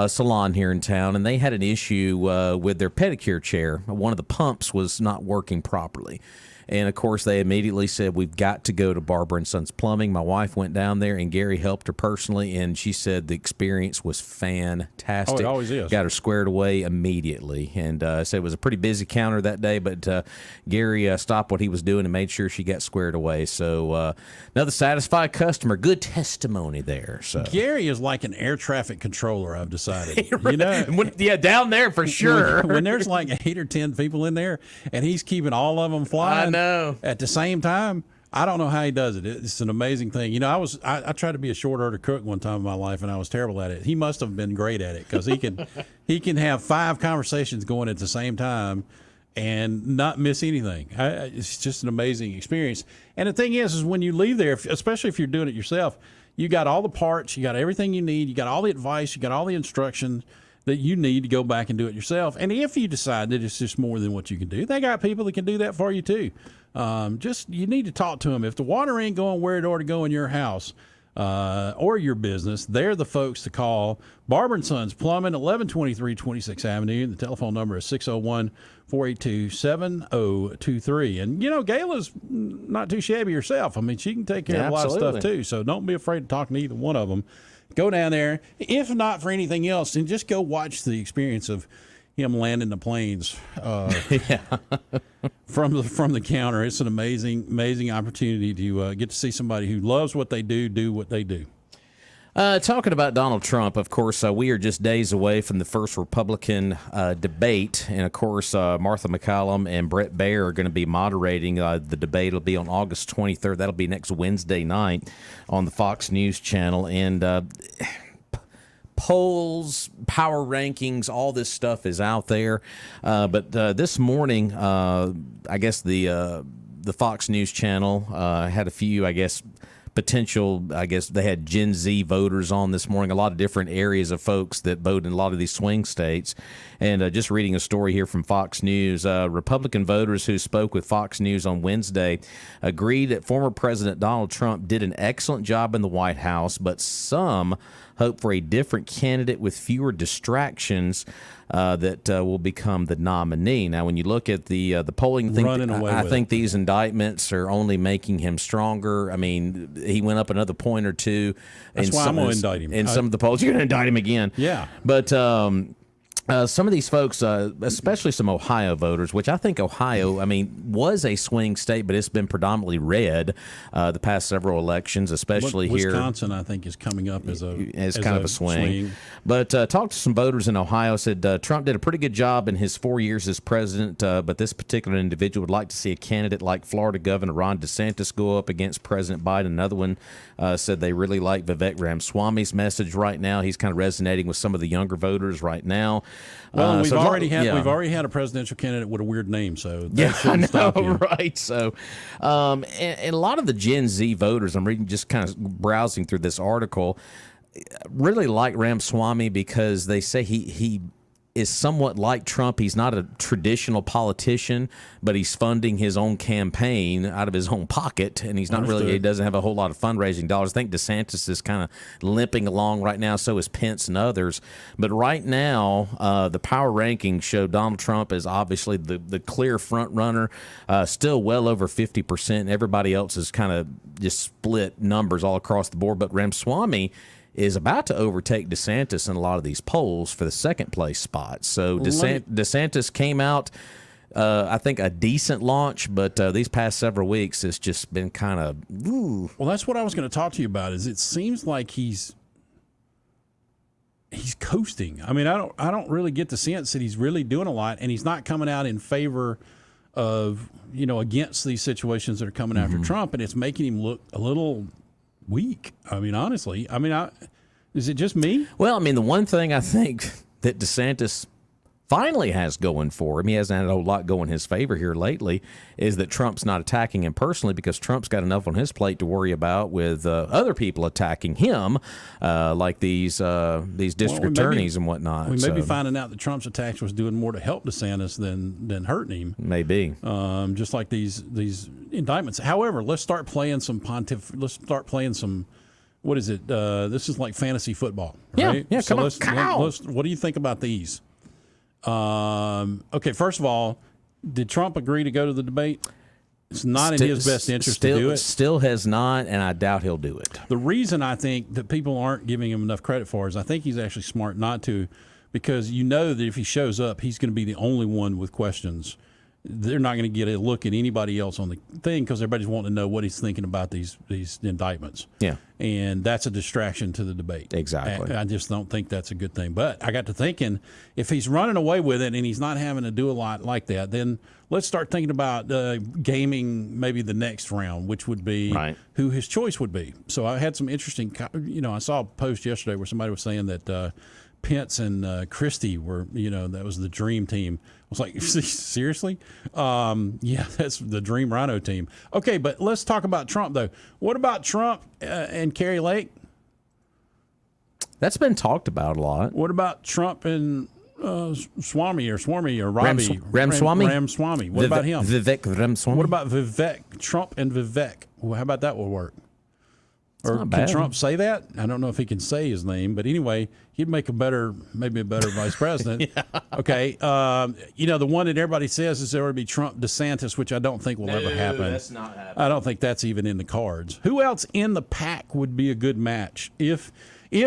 salon here in town, and they had an issue with their pedicure chair. One of the pumps was not working properly. And, of course, they immediately said, we've got to go to Barber and Sons Plumbing. My wife went down there, and Gary helped her personally, and she said the experience was fantastic. Oh, it always is. Got her squared away immediately. And said it was a pretty busy counter that day, but Gary stopped what he was doing and made sure she got squared away. So another satisfied customer. Good testimony there. So Gary is like an air traffic controller, I've decided. Down there for sure. When there's like 8 or 10 people in there, and he's keeping all of them flying. I know. At the same time, I don't know how he does it. It's an amazing thing. I tried to be a short order cook one time in my life, and I was terrible at it. He must have been great at it because he can have 5 conversations going at the same time and not miss anything. It's just an amazing experience. And the thing is when you leave there, especially if you're doing it yourself, you got all the parts, you got everything you need, you got all the advice, you got all the instructions that you need to go back and do it yourself. And if you decide that it's just more than what you can do, they got people that can do that for you too. You need to talk to them. If the water ain't going where it ought to go in your house or your business, they're the folks to call. Barber & Sons Plumbing, 1123 26th Avenue. The telephone number is 601-482-7023. And, Gayla's not too shabby herself. I mean, she can take care of a lot of stuff too. So don't be afraid to talk to either one of them. Go down there, if not for anything else, and just go watch the experience of him landing the planes from the counter. It's an amazing opportunity to get to see somebody who loves what they do what they do. Talking about Donald Trump, of course, we are just days away from the first Republican debate. And, of course, Martha McCallum and Brett Baer are going to be moderating the debate. It'll be on August 23rd. That'll be next Wednesday night on the Fox News channel. And polls, power rankings, all this stuff is out there. But this morning, I guess the Fox News channel had a few, potential, they had Gen Z voters on this morning, a lot of different areas of folks that vote in a lot of these swing states. And just reading a story here from Fox News, Republican voters who spoke with Fox News on Wednesday agreed that former President Donald Trump did an excellent job in the White House, but some hope for a different candidate with fewer distractions that will become the nominee. Now, when you look at the polling, I think these indictments are only making him stronger. I mean, he went up another point or two. That's why I'm going to indict him. In some of the polls, you're going to indict him again. Yeah. But some of these folks, especially some Ohio voters, which I think Ohio, was a swing state, but it's been predominantly red the past several elections, especially here. Wisconsin, I think, is coming up as kind of a swing. But talked to some voters in Ohio, said Trump did a pretty good job in his 4 years as president, but this particular individual would like to see a candidate like Florida Governor Ron DeSantis go up against President Biden. Another one said they really like Vivek Ramaswamy's message right now. He's kind of resonating with some of the younger voters right now. Well, we've already had a presidential candidate with a weird name, so that shouldn't stop you. Right? So, and a lot of the Gen Z voters, I'm reading, just kind of browsing through this article, really like Ramaswamy because they say he is somewhat like Trump. He's not a traditional politician, but he's funding his own campaign out of his own pocket, and he's not really, he doesn't have a whole lot of fundraising dollars. I think DeSantis is kind of limping along right now, so is Pence and others. But right now, the power rankings show Donald Trump is obviously the clear front runner, still well over 50%. Everybody else is kind of just split numbers all across the board, but Ramaswamy is about to overtake DeSantis in a lot of these polls for the second place spot. So DeSantis came out, I think, a decent launch, but these past several weeks it's just been kind of. Well, that's what I was going to talk to you about. Is it seems like he's coasting. I mean, I don't really get the sense that he's really doing a lot, and he's not coming out in favor of, against these situations that are coming after Trump, and it's making him look a little weak. I mean, honestly, is it just me? Well, I mean, the one thing I think that DeSantis finally has going for him, he hasn't had a whole lot going in his favor here lately, is that Trump's not attacking him personally, because Trump's got enough on his plate to worry about with other people attacking him, like these district attorneys and whatnot. We may be finding out that Trump's attacks was doing more to help DeSantis than hurting him. Maybe. Just like these indictments. However, let's start playing some what is it? This is like fantasy football, right? Yeah, so come on. What do you think about these? Okay, first of all, did Trump agree to go to the debate? It's not in his best interest to do it. Still has not, and I doubt he'll do it. The reason I think that people aren't giving him enough credit for is I think he's actually smart not to, because that if he shows up, he's going to be the only one with questions. They're not going to get a look at anybody else on the thing, because everybody's wanting to know what he's thinking about these indictments. Yeah. And that's a distraction to the debate. Exactly. I just don't think that's a good thing. But I got to thinking, if he's running away with it and he's not having to do a lot like that, then let's start thinking about gaming maybe the next round, which would be who his choice would be. So I had some interesting, I saw a post yesterday where somebody was saying that Pence and Christie were, that was the dream team. I was like, seriously? Yeah, that's the dream Rhino team. Okay, but let's talk about Trump, though. What about Trump and Kari Lake? That's been talked about a lot. What about Trump and Swamy or Robbie? Ramaswamy? Ramaswamy. What about him? Vivek Ramaswamy. What about Vivek? Trump and Vivek. Well, how about that will work? Or can bad. Trump say that? I don't know if he can say his name, but anyway, he'd make maybe a better vice president. Yeah. Okay. The one that everybody says is there would be Trump DeSantis, which I don't think will ever happen. That's not happening. I don't think that's even in the cards. Who else in the pack would be a good match if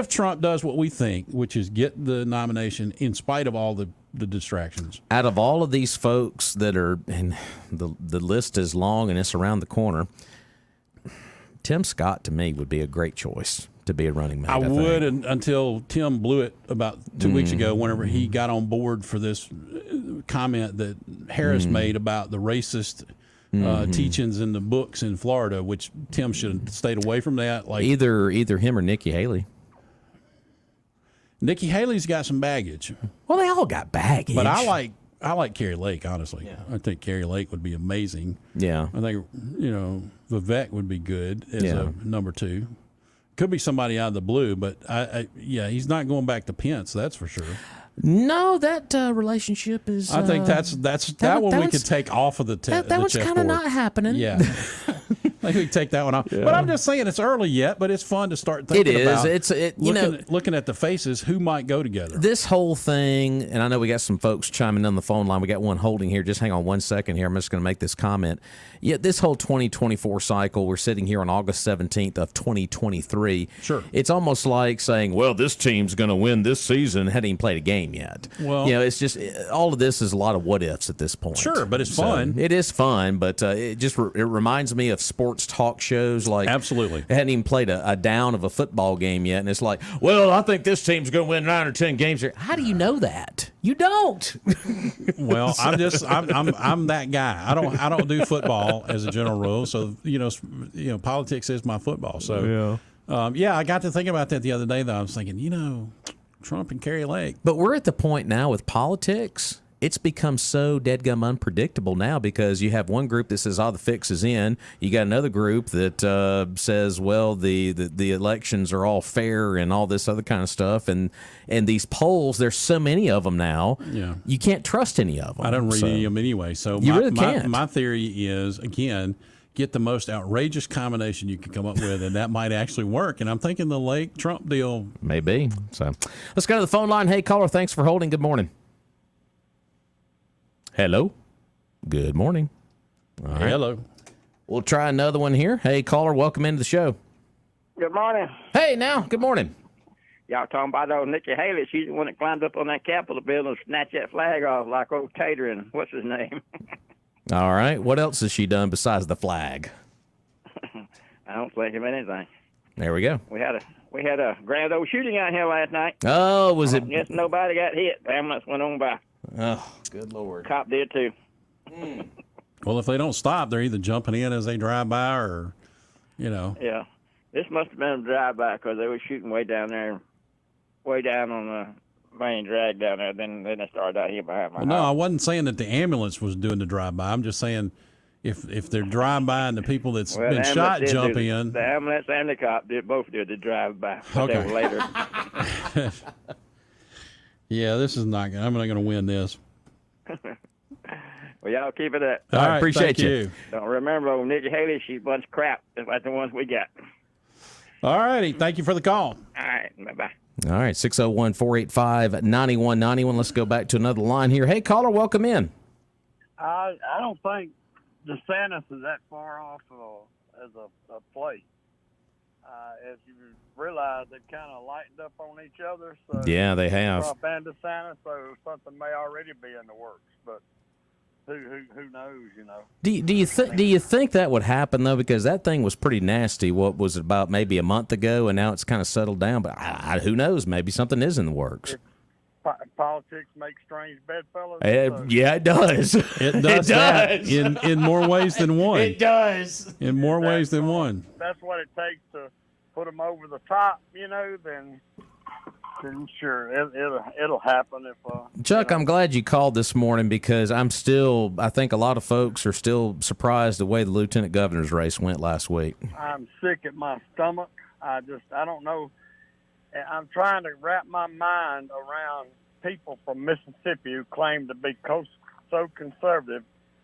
Trump does what we think, which is get the nomination in spite of all the distractions? Out of all of these folks that are, and the list is long and it's around the corner, Tim Scott, to me, would be a great choice to be a running mate. I would until Tim blew it about 2 weeks ago whenever he got on board for this comment that Harris made about the racist teachings in the books in Florida, which Tim should have stayed away from that. Like either him or Nikki Haley. Nikki Haley's got some baggage. Well, they all got baggage. But I like Kari Lake, honestly. Yeah. I think Kari Lake would be amazing. Yeah. I think, Vivek would be good as a number two. Could be somebody out of the blue, but he's not going back to Pence, that's for sure. No, that relationship is. I think that one we could take off of the that one's kind of not happening. Yeah. I think we can take that one off. Yeah. But I'm just saying it's early yet, but it's fun to start thinking about. It is. Looking at the faces, who might go together. This whole thing, and I know we got some folks chiming in on the phone line. We got one holding here. Just hang on 1 second here. I'm just going to make this comment. Yeah, this whole 2024 cycle, we're sitting here on August 17th of 2023. Sure. It's almost like saying, well, this team's going to win this season, hadn't even played a game yet. Well, it's just all of this is a lot of what ifs at this point. Sure, but it's fun. It is fun, but it just it reminds me of sports talk shows. Like, absolutely, they hadn't even played a down of a football game yet, and it's like, well, I think this team's going to win 9 or 10 games here. How do you know that? You don't. Well, I'm that guy. I don't do football as a general rule, so politics is my football. So I got to think about that the other day. Though I was thinking, Trump and Kari Lake. But we're at the point now with politics. it's become so deadgum unpredictable now because you have one group that says, the fix is in. You got another group that says, well, the elections are all fair and all this other kind of stuff. And these polls, there's so many of them now. Yeah. You can't trust any of them. I don't read any of them anyway. So you really can't. My theory is, again, get the most outrageous combination you can come up with, and that might actually work. And I'm thinking the Lake Trump deal. Maybe. So let's go to the phone line. Hey, caller, thanks for holding. Good morning. Hello. Good morning. All right. Hello. We'll try another one here. Hey, caller, welcome into the show. Good morning. Hey, now, good morning. Y'all talking about old Nikki Haley. She's the one that climbed up on that Capitol building and snatched that flag off like old Tater and what's his name? All right. What else has she done besides the flag? I don't think of anything. There we go. We had a grand old shooting out here last night. Oh, was it? Yes, nobody got hit. The ambulance went on by. Oh, good Lord. Cop did too. Well, if they don't stop, they're either jumping in as they drive by or, Yeah. This must have been a drive-by because they were shooting way down there, way down on the main drag down there. Then they started out here behind my house. No, I wasn't saying that the ambulance was doing the drive-by. I'm just saying if they're drive-by and the people that's been shot jump in. The ambulance and the cop both did the drive-by. But they were later. Yeah, this is not. I'm not going to win this. Well, y'all keep it up. All right, appreciate thank you. Don't remember old Nikki Haley. She's a bunch of crap. Just like the ones we got. All righty. Thank you for the call. All right. Bye-bye. All right, 601-485-9191. Let's go back to another line here. Hey, caller, welcome in. I don't think DeSantis is that far off as a play. As you realize, they've kind of lightened up on each other. So Yeah, they have. Trump and DeSantis, so something may already be in the works. But who knows? Do you think that would happen though? Because that thing was pretty nasty. What was it, about maybe a month ago, and now it's kind of settled down. But who knows? Maybe something is in the works. Politics make strange bedfellows. Yeah, it does. It does. That in more ways than one. It does. In more ways than one. That's what it takes to put them over the top. Then sure, it'll happen if. Chuck, I'm glad you called this morning because I think a lot of folks are still surprised the way the lieutenant governor's race went last week. I'm sick at my stomach. I don't know. I'm trying to wrap my mind around people from Mississippi who claim to be so conservative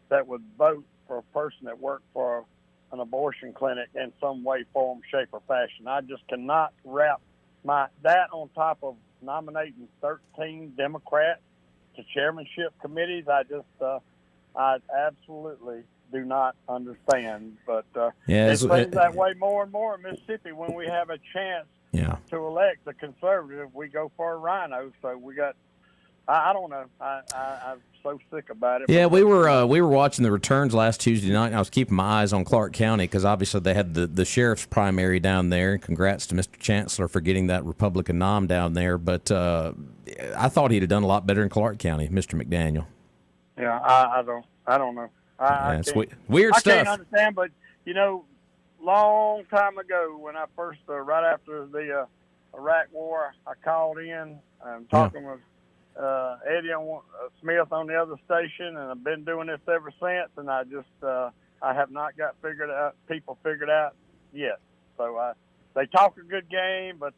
that would vote for a person that worked for an abortion clinic in some way, form, shape, or fashion. I just cannot wrap that on top of nominating 13 Democrats to chairmanship committees. I absolutely do not understand. But it seems that way more and more in Mississippi. When we have a chance to elect a conservative, we go for a rhino. So we got. I don't know. I'm so sick about it. Yeah, we were watching the returns last Tuesday night, and I was keeping my eyes on Clark County because obviously they had the sheriff's primary down there. Congrats to Mr. Chancellor for getting that Republican nom down there. But I thought he'd have done a lot better in Clark County, Mr. McDaniel. Yeah, I don't know. It's weird stuff. I can't understand, but long time ago when I first right after the Iraq War, I called in and talking with Eddie Smith on the other station, and I've been doing this ever since. And I have not got people figured out yet. So they talk a good game, but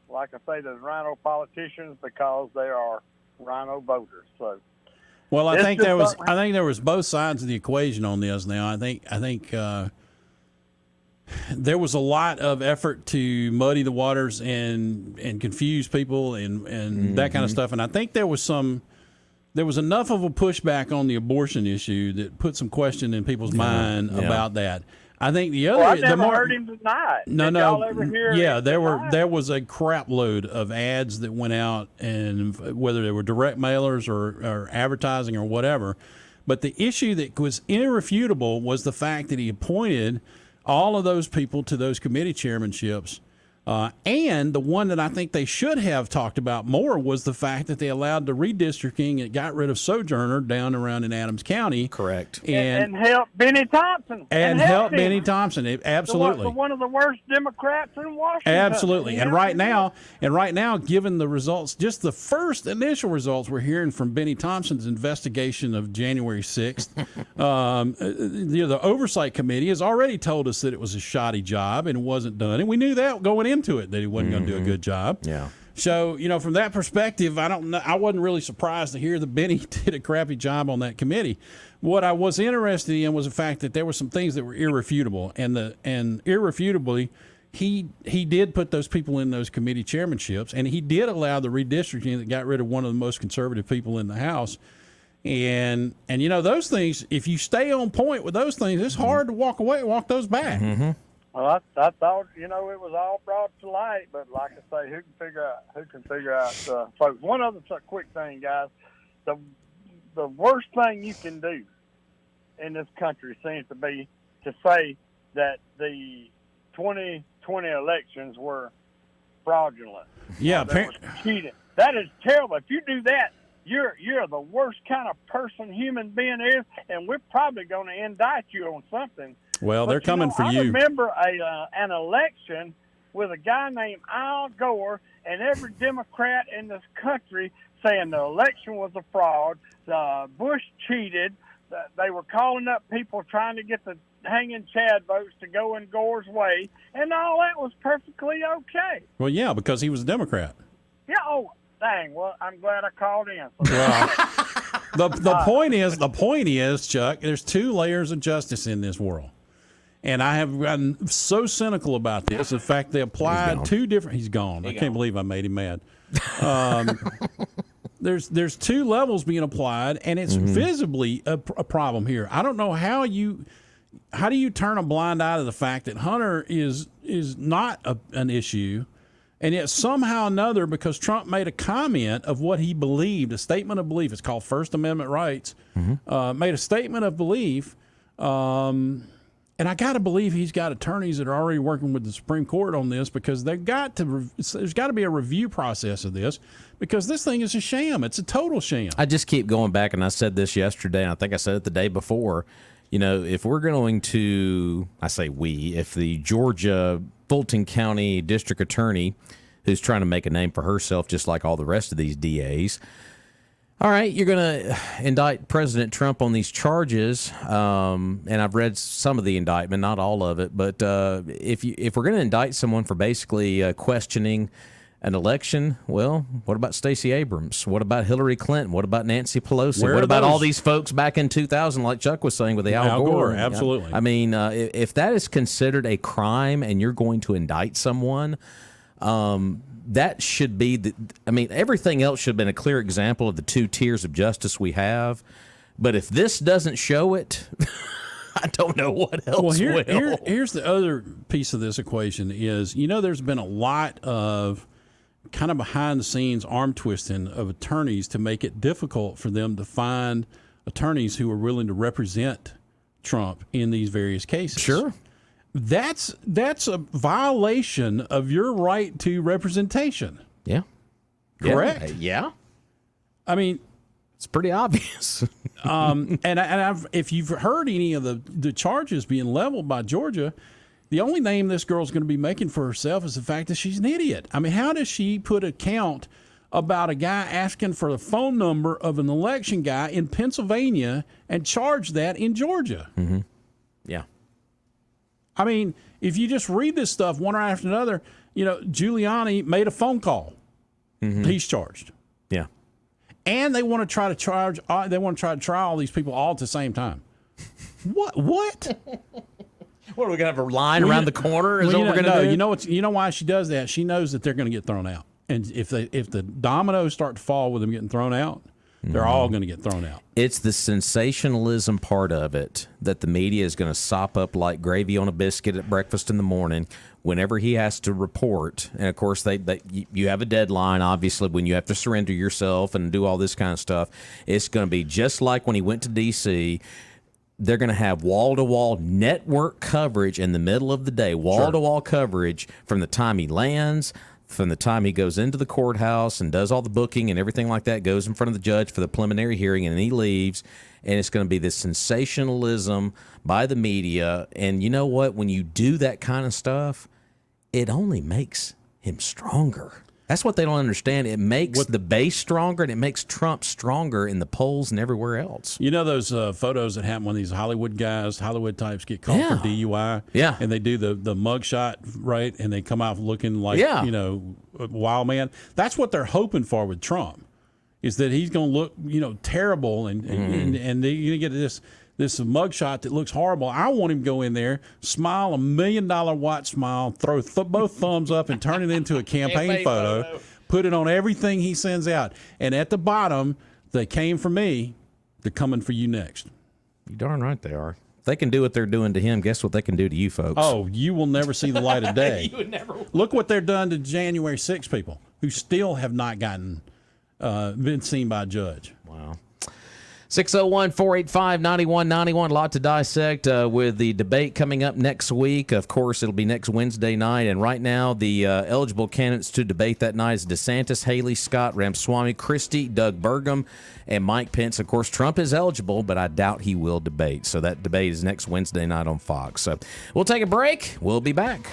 like I say, there's rhino politicians because they are rhino voters. So. Well, I think there was both sides of the equation on this. Now, I think there was a lot of effort to muddy the waters and confuse people and that kind of stuff. And I think there was enough of a pushback on the abortion issue that put some question in people's mind about that. I think the other. Well, I never heard him deny it. No. Y'all ever hear there was a crap load of ads that went out, and whether they were direct mailers or advertising or whatever. But the issue that was irrefutable was the fact that he appointed all of those people to those committee chairmanships And the one that I think they should have talked about more was the fact that they allowed the redistricting and got rid of Sojourner down around in Adams County. Correct. And help Benny Thompson. And help Benny Thompson. Absolutely. One of the worst Democrats in Washington. Absolutely. And right now, given the results, just the first initial results we're hearing from Benny Thompson's investigation of January 6th, the Oversight Committee has already told us that it was a shoddy job and it wasn't done. And we knew that going into it, that he wasn't going to do a good job. Yeah. So, from that perspective, I wasn't really surprised to hear that Benny did a crappy job on that committee. What I was interested in was the fact that there were some things that were irrefutable, and irrefutably, he did put those people in those committee chairmanships, and he did allow the redistricting that got rid of one of the most conservative people in the House. And those things, if you stay on point with those things, it's hard to walk those back. Mm-hmm. Well, I thought, it was all brought to light, but like I say, who can figure out folks. One other quick thing, guys. The worst thing you can do in this country seems to be to say that the 2020 elections were fraudulent. Yeah, that was cheating. That is terrible. If you do that, you're the worst kind of person human being is, and we're probably going to indict you on something. Well, they're coming for you. I remember an election with a guy named Al Gore and every Democrat in this country saying the election was a fraud. Bush cheated. They were calling up people trying to get the hanging Chad votes to go in Gore's way, and all that was perfectly okay. Well, yeah, because he was a Democrat. Yeah. Oh, dang. Well, I'm glad I called in. Well, the point is, Chuck, there's two layers of justice in this world. And I have gotten so cynical about this. In fact, they applied two different. He's gone. I can't believe I made him mad. There's two levels being applied, and it's visibly a problem here. I don't know how do you turn a blind eye to the fact that Hunter is not an issue, and yet somehow or another, because Trump made a comment of what he believed, a statement of belief. It's called First Amendment rights. Made a statement of belief. And I got to believe he's got attorneys that are already working with the Supreme Court on this, because there's got to be a review process of this, because this thing is a sham. It's a total sham. I just keep going back, and I said this yesterday, and I think I said it the day before. If we're going to, if the Georgia Fulton County District Attorney, who's trying to make a name for herself just like all the rest of these DAs, all right, you're going to indict President Trump on these charges, and I've read some of the indictment, not all of it. But if we're going to indict someone for basically questioning an election, well, what about Stacey Abrams? What about Hillary Clinton? What about Nancy Pelosi? What about all these folks back in 2000, like Chuck was saying with the Al Gore? Absolutely. I mean, if that is considered a crime and you're going to indict someone, that should be everything else should have been a clear example of the two tiers of justice we have. But if this doesn't show it, I don't know what else will. Here's the other piece of this equation is, there's been a lot of kind of behind the scenes arm twisting of attorneys to make it difficult for them to find attorneys who are willing to represent Trump in these various cases. Sure. That's a violation of your right to representation. Yeah. Correct? Yeah. I mean, it's pretty obvious. If you've heard any of the charges being leveled by Georgia, the only name this girl's going to be making for herself is the fact that she's an idiot. I mean, how does she put a count about a guy asking for the phone number of an election guy in Pennsylvania and charge that in Georgia? Mm-hmm. Yeah. I mean, if you just read this stuff one right after another, Giuliani made a phone call. Mm-hmm. He's charged. Yeah. And they want to try to try all these people all at the same time. What? What are we gonna have a line around the corner? Is what we're gonna do? You know why she does that? She knows that they're going to get thrown out, and if the dominoes start to fall with them getting thrown out, they're all going to get thrown out. It's the sensationalism part of it that the media is going to sop up like gravy on a biscuit at breakfast in the morning whenever he has to report. And, of course, you have a deadline, obviously, when you have to surrender yourself and do all this kind of stuff. It's going to be just like when he went to D.C., they're going to have wall-to-wall network coverage in the middle of the day, wall-to-wall coverage from the time he lands, from the time he goes into the courthouse and does all the booking and everything like that, goes in front of the judge for the preliminary hearing, and then he leaves, and it's going to be this sensationalism by the media. And you know what? When you do that kind of stuff, it only makes him stronger. That's what they don't understand. It makes the base stronger, and it makes Trump stronger in the polls and everywhere else. You know those photos that happen when these Hollywood types get caught for DUI? Yeah. And they do the mug shot, right? And they come out looking like, you know, a wild man. That's what they're hoping for with Trump, is that he's going to look, you know, terrible, and you're going to get this mug shot that looks horrible. I want him to go in there, smile a $1 million watt smile, throw both thumbs up, and turn it into a campaign photo, put it on everything he sends out. And at the bottom, they came for me, they're coming for you next. You darn right they are. If they can do what they're doing to him, guess what they can do to you folks? Oh, you will never see the light of day. You would never. Look what they're done to January 6 people who still have not been seen by a judge. Wow. 601-485-9191. A lot to dissect with the debate coming up next week. Of course, it'll be next Wednesday night. And right now, the eligible candidates to debate that night is DeSantis, Haley, Scott, Ramaswamy, Christie, Doug Burgum, and Mike Pence. Of course, Trump is eligible, but I doubt he will debate. So that debate is next Wednesday night on Fox. So we'll take a break. We'll be back.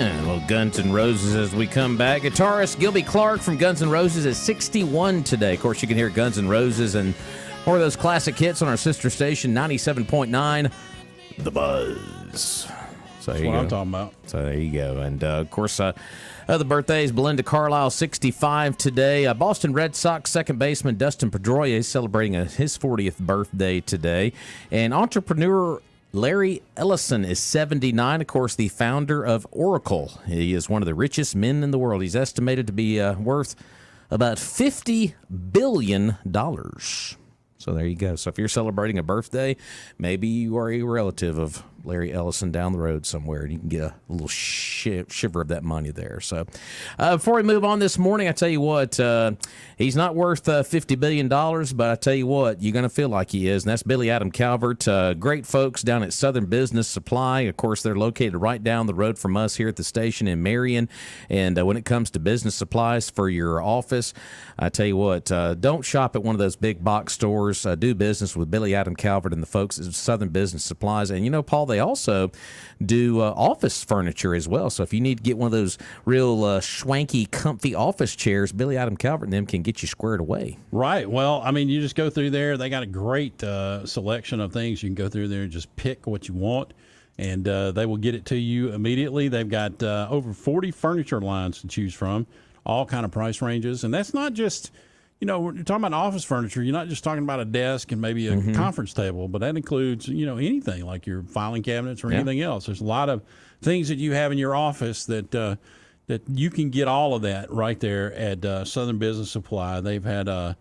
And a little Guns N' Roses as we come back. Guitarist Gilby Clarke from Guns N' Roses is 61 today. Of course, you can hear Guns N' Roses and more of those classic hits on our sister station, 97.9, The Buzz. So That's what I'm talking about. So there you go. And, of course, other birthdays, Belinda Carlisle, 65 today. Boston Red Sox second baseman Dustin Pedroia is celebrating his 40th birthday today. And entrepreneur Larry Ellison is 79, of course, the founder of Oracle. He is one of the richest men in the world. He's estimated to be worth about $50 billion. So there you go. So if you're celebrating a birthday, maybe you are a relative of Larry Ellison down the road somewhere, and you can get a little shiver of that money there. So before we move on this morning, I tell you what, he's not worth $50 billion, but I tell you what, you're going to feel like he is, and that's Billy Adam Calvert. Great folks down at Southern Business Supply. Of course, they're located right down the road from us here at the station in Marion, and when it comes to business supplies for your office, I tell you what, don't shop at one of those big box stores. Do business with Billy Adam Calvert and the folks at Southern Business Supplies. And, you know, Paul, they also do office furniture as well. So if you need to get one of those real schwanky, comfy office chairs, Billy Adam Calvert and them can get you squared away. Right. Well, I mean, you just go through there. They got a great selection of things. You can go through there and just pick what you want, and they will get it to you immediately. They've got over 40 furniture lines to choose from, all kind of price ranges. And that's not just... You know, we're talking about office furniture. You're not just talking about a desk and maybe a conference table, but that includes, you know, anything like your filing cabinets or anything else. There's a lot of things that you have in your office that that you can get all of that right there at Southern Business Supply. They've had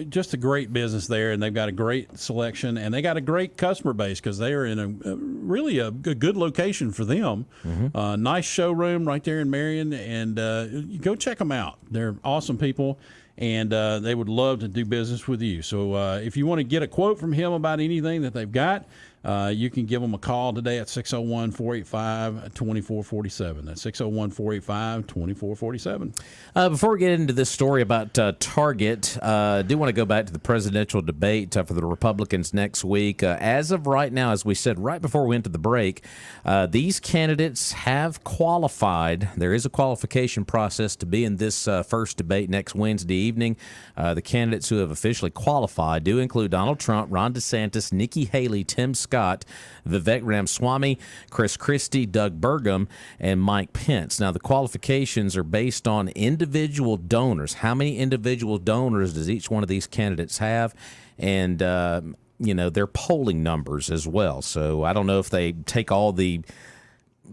just a great business there, and they've got a great selection, and they got a great customer base because they are in a really a good location for them. Nice showroom right there in Marion, and you go check them out. They're awesome people. And they would love to do business with you. So if you want to get a quote from him about anything that they've got, you can give them a call today at 601-485-2447. That's 601-485-2447. Before we get into this story about Target, I do want to go back to the presidential debate for the Republicans next week. As of right now, as we said right before we went to the break, these candidates have qualified. There is a qualification process to be in this first debate next Wednesday evening. The candidates who have officially qualified do include Donald Trump, Ron DeSantis, Nikki Haley, Tim Scott, Vivek Ramaswamy, Chris Christie, Doug Burgum, and Mike Pence. Now, the qualifications are based on individual donors. How many individual donors does each one of these candidates have? And, you know, their polling numbers as well. So I don't know if they take all the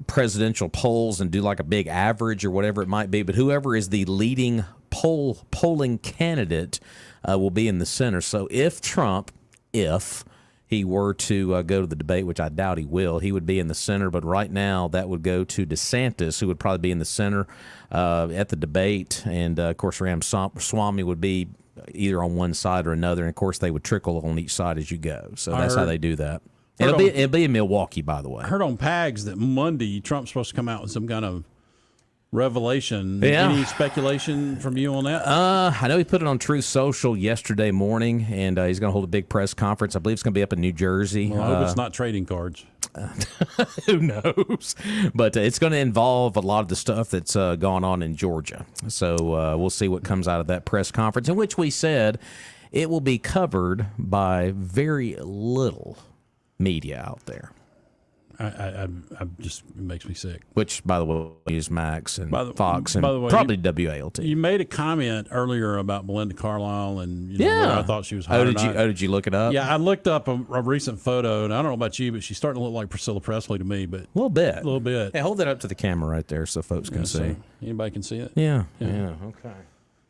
presidential polls and do like a big average or whatever it might be, but whoever is the leading polling candidate will be in the center. So if Trump, if he were to go to the debate, which I doubt he will, he would be in the center. But right now, that would go to DeSantis, who would probably be in the center at the debate. And, of course, Ramaswamy would be either on one side or another. And, of course, they would trickle on each side as you go. So that's how they do that. It'll be in Milwaukee, by the way. I heard on PAGS that Monday Trump's supposed to come out with some kind of revelation. Yeah. Any speculation from you on that? I know he put it on Truth Social yesterday morning, and he's going to hold a big press conference. I believe it's going to be up in New Jersey. Well, I hope it's not trading cards. Who knows? But it's going to involve a lot of the stuff that's gone on in Georgia. So we'll see what comes out of that press conference, in which we said it will be covered by very little media out there. I just, it makes me sick. Which, by the way, is Max and Fox and probably WALT. You made a comment earlier about Belinda Carlisle, and you know, I thought she was hot. Did you look it up? Yeah, I looked up a recent photo, and I don't know about you, but she's starting to look like Priscilla Presley to me. But a little bit. Hey, hold that up to the camera right there so folks can see. Anybody can see it? Yeah. Okay.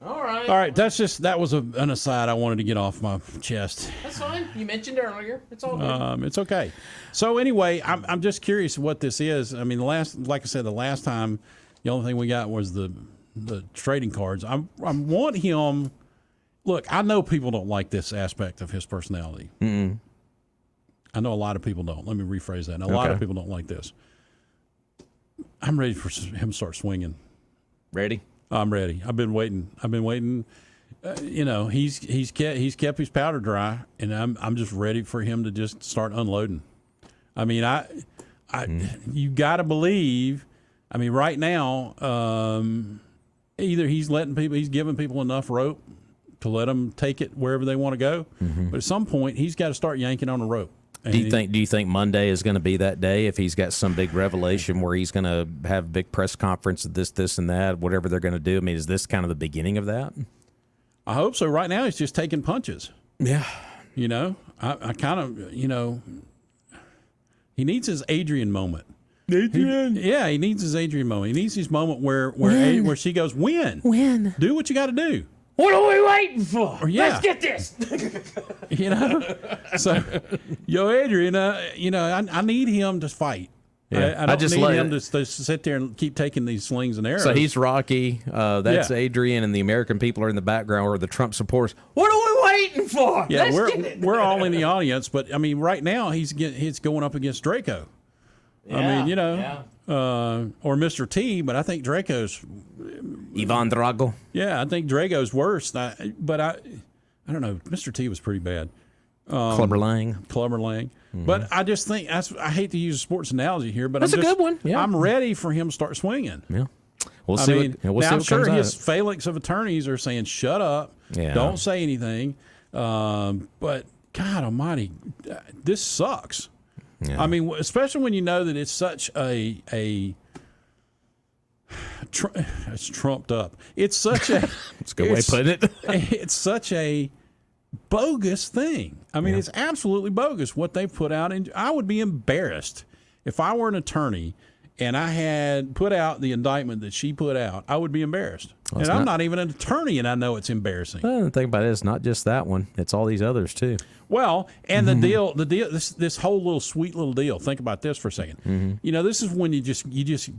All right. That was an aside I wanted to get off my chest. That's fine. You mentioned earlier. It's all good. It's okay. So anyway, I'm just curious what this is. I mean, like I said, the last time, the only thing we got was the trading cards. I want him. Look, I know people don't like this aspect of his personality. I know a lot of people don't. Let me rephrase that. A lot of people don't like this. I'm ready for him to start swinging. Ready? I'm ready. I've been waiting. You know, he's kept his powder dry, and I'm just ready for him to just start unloading. I mean, you got to believe I mean, right now, either he's giving people enough rope to let them take it wherever they want to go, but at some point he's got to start yanking on the rope. And Do you think Monday is going to be that day if he's got some big revelation where he's going to have a big press conference of this, and that, whatever they're going to do? I mean, is this kind of the beginning of that? I hope so. Right now, he's just taking punches. Yeah. You know, I kind of, he needs his Adrian moment. Adrian? He needs his Adrian moment. He needs his moment where she goes, win. Do what you got to do. What are we waiting for? Yeah. Let's get this. So, Adrian, I need him to fight. Yeah. I don't need him to sit there and keep taking these slings and arrows. So he's Rocky. That's Adrian, and the American people are in the background, or the Trump supporters. What are we waiting for? Yeah, we're all in the audience, but I mean, right now he's going up against Draco. I mean, or Mr. T, but I think Draco's Ivan Drago. Yeah, I think Drago's worse. But I don't know. Mr. T was pretty bad. Clubber Lang. Mm-hmm. But I just think I hate to use a sports analogy here, but that's a good one. Yeah. I'm ready for him to start swinging. Yeah, we'll see. I'm sure his phalanx of attorneys are saying, "Shut up, don't say anything." But God Almighty, this sucks. Yeah. I mean, especially when you know that it's such it's trumped up. It's such a it's a good way of putting it. It's such a bogus thing. I mean, it's absolutely bogus what they put out. And I would be embarrassed if I were an attorney and I had put out the indictment that she put out. I would be embarrassed. Well, and I'm not even an attorney, and I know it's embarrassing. Well, the thing about it is not just that one; it's all these others too. Well, and the deal, this whole sweet little deal. Think about this for a second. Mm-hmm. This is when you just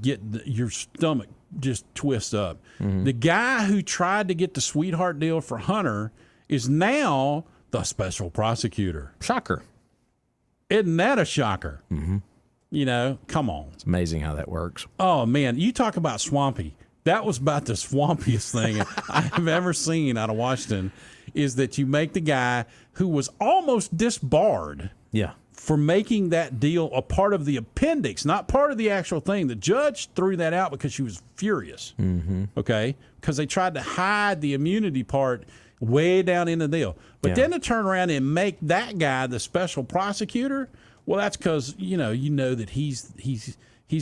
get your stomach just twists up. Mm-hmm. The guy who tried to get the sweetheart deal for Hunter is now the special prosecutor. Shocker. Isn't that a shocker? Mm-hmm. Come on. It's amazing how that works. Oh, man, you talk about swampy. That was about the swampiest thing I have ever seen out of Washington, is that you make the guy who was almost disbarred for making that deal a part of the appendix, not part of the actual thing. The judge threw that out because she was furious, okay, because they tried to hide the immunity part way down in the deal. But then to turn around and make that guy the special prosecutor, well, that's because, you know that he's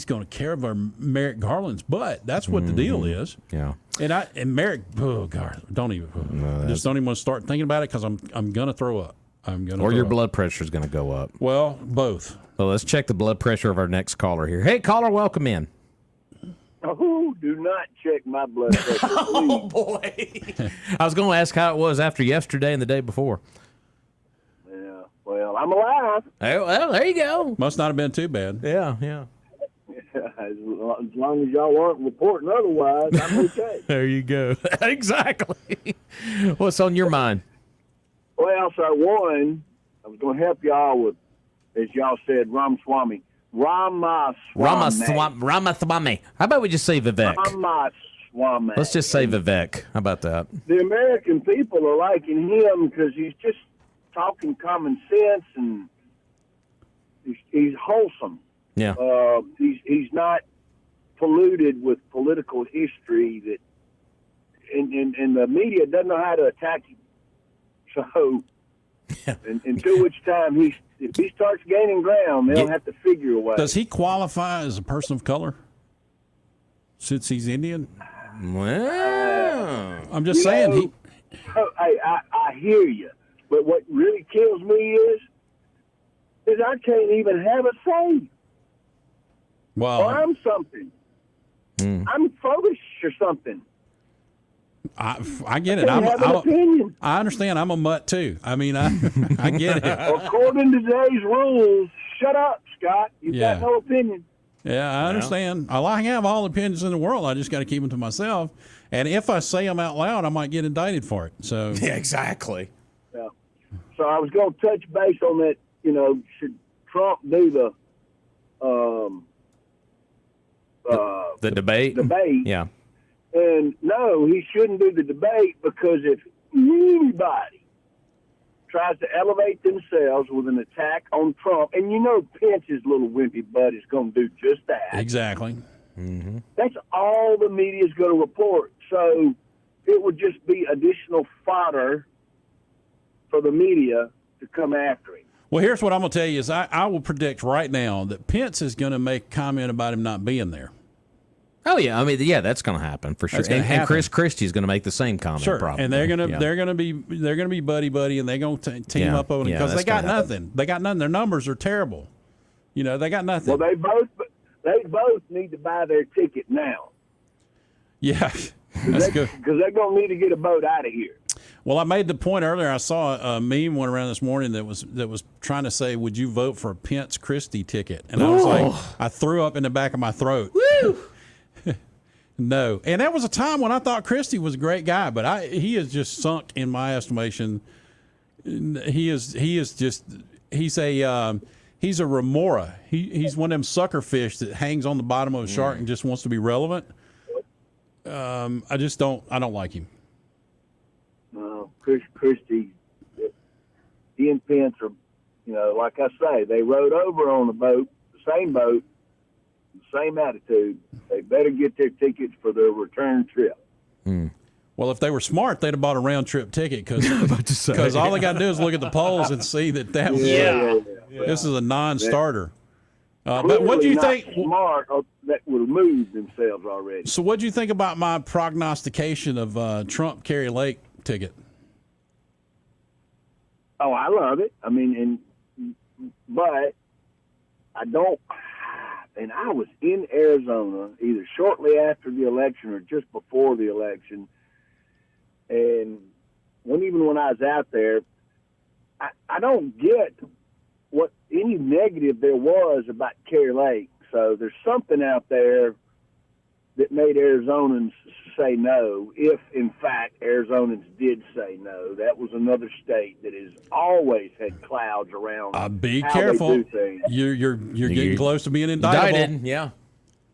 going to care for Merrick Garland's butt. That's what the deal is. Yeah. And Merrick, God, don't even want to start thinking about it because I'm going to throw up. Or your blood pressure is going to go up. Well, both. Well, let's check the blood pressure of our next caller here. Hey, caller, welcome in. Oh, do not check my blood pressure. Oh, boy. I was going to ask how it was after yesterday and the day before. Yeah, well, I'm alive. Hey, well, there you go. Must not have been too bad. Yeah. As long as y'all aren't reporting otherwise, I'm okay. There you go. Exactly. What's on your mind? Well, so one, I was going to help y'all with, as y'all said, Ramaswamy. Ramaswamy. How about we just say Vivek? Ramaswamy. Let's just say Vivek. How about that? The American people are liking him because he's just talking common sense and he's wholesome. Yeah. He's not polluted with political history that, and the media doesn't know how to attack him. So, until which time if he starts gaining ground, they'll have to figure a way. Does he qualify as a person of color since he's Indian? Well, I'm just saying. I hear you, but what really kills me is I can't even have a say. Well, or I'm something. I'm foolish or something. I get it. I have an opinion. I understand. I'm a mutt too. I mean, I get it. According to today's rules, shut up, Scott. You've got no opinion. Yeah, I understand. I have all the opinions in the world. I just got to keep them to myself. And if I say them out loud, I might get indicted for it. So yeah, exactly. Yeah. So I was going to touch base on that. Should Trump do the debate? Yeah. And no, he shouldn't do the debate, because if anybody tries to elevate themselves with an attack on Trump, and Pence's little wimpy butt is going to do just that. Exactly. Mm-hmm. That's all the media is going to report. So it would just be additional fodder for the media to come after him. Well, here's what I'm going to tell you is I will predict right now that Pence is going to make a comment about him not being there. Oh yeah, I mean, yeah, that's going to happen for sure. And Chris Christie's going to make the same comment, sure. Probably. And they're going to be buddy, and they're going to team up on it because they got nothing. They got nothing. Their numbers are terrible. You know, they got nothing. Well, they both need to buy their ticket now. Yeah, that's good because they're going to need to get a boat out of here. Well, I made the point earlier. I saw a meme went around this morning that was trying to say, "Would you vote for a Pence Christie ticket?" And I was like, I threw up in the back of my throat. Woo! No, and that was a time when I thought Christie was a great guy, but he has just sunk in my estimation. He's a remora. He's one of them sucker fish that hangs on the bottom of a shark and just wants to be relevant. I don't like him. No, Christie, he and Pence are, like I say, they rode over on the boat, the same boat, the same attitude. They better get their tickets for their return trip. Well, if they were smart, they'd have bought a round trip ticket because all they got to do is look at the polls and see that was this is a non-starter. But what do you think? Smart that would have moved themselves already. So, what do you think about my prognostication of Trump Kerry Lake ticket? Oh, I love it. I mean, but I don't. And I was in Arizona either shortly after the election or just before the election. And even when I was out there, I don't get what any negative there was about Kerry Lake. So there's something out there that made Arizonans say no, if in fact Arizonans did say no. That was another state that has always had clouds around. Be how careful. They do things. You're getting close to being indictable. Yeah.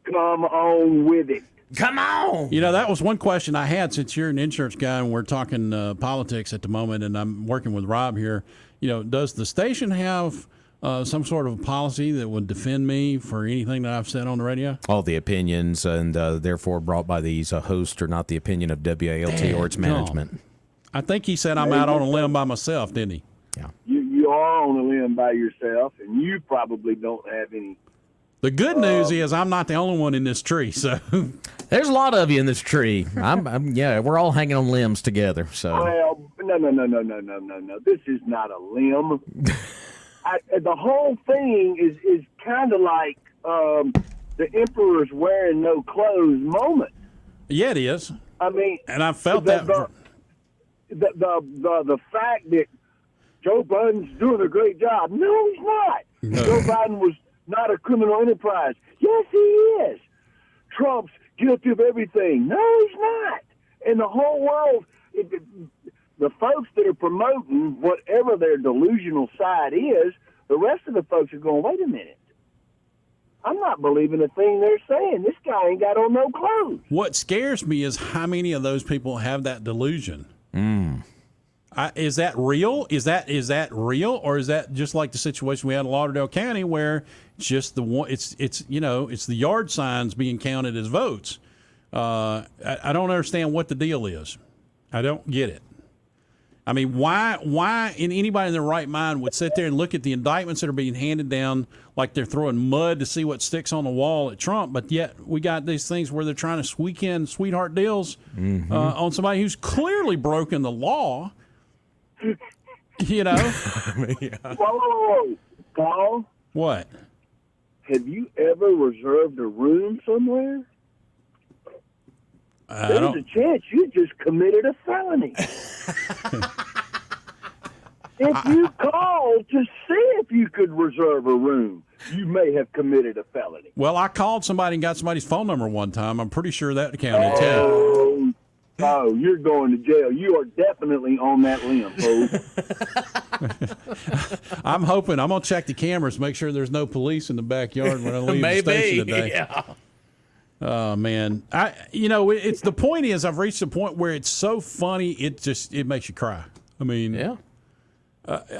Come on with it. Come on. That was one question I had since you're an insurance guy and we're talking politics at the moment, and I'm working with Rob here. Does the station have some sort of policy that would defend me for anything that I've said on the radio? All the opinions and therefore brought by these hosts are not the opinion of WALT or its management. I think he said I'm out on a limb by myself, didn't he? Yeah. You are on a limb by yourself, and you probably don't have any. The good news is I'm not the only one in this tree. So there's a lot of you in this tree. We're all hanging on limbs together. So well, no. This is not a limb. The whole thing is kind of like the emperor's wearing no clothes moment. Yeah, it is. I mean, and I felt that. The fact that Joe Biden's doing a great job. No, he's not. No. Joe Biden was not a criminal enterprise. Yes, he is. Trump's guilty of everything. No, he's not. And the whole world, the folks that are promoting whatever their delusional side is, the rest of the folks are going, wait a minute. I'm not believing a thing they're saying. This guy ain't got on no clothes. What scares me is how many of those people have that delusion. Is that real? Is that real, or is that just like the situation we had in Lauderdale County, where it's just the one? It's the yard signs being counted as votes. I don't understand what the deal is. I don't get it. I mean, why anybody in their right mind would sit there and look at the indictments that are being handed down like they're throwing mud to see what sticks on the wall at Trump, but yet we got these things where they're trying to squeak in sweetheart deals on somebody who's clearly broken the law. Whoa, Paul. What? Have you ever reserved a room somewhere? There's a chance you just committed a felony. If you called to see if you could reserve a room, you may have committed a felony. Well, I called somebody and got somebody's phone number one time. I'm pretty sure that counted too. Oh, you're going to jail. You are definitely on that limb, folks. I'm hoping. I'm going to check the cameras, make sure there's no police in the backyard when I leave the station today. Yeah. Oh, man. It's the point is I've reached a point where it's so funny, it makes you cry. I mean, yeah.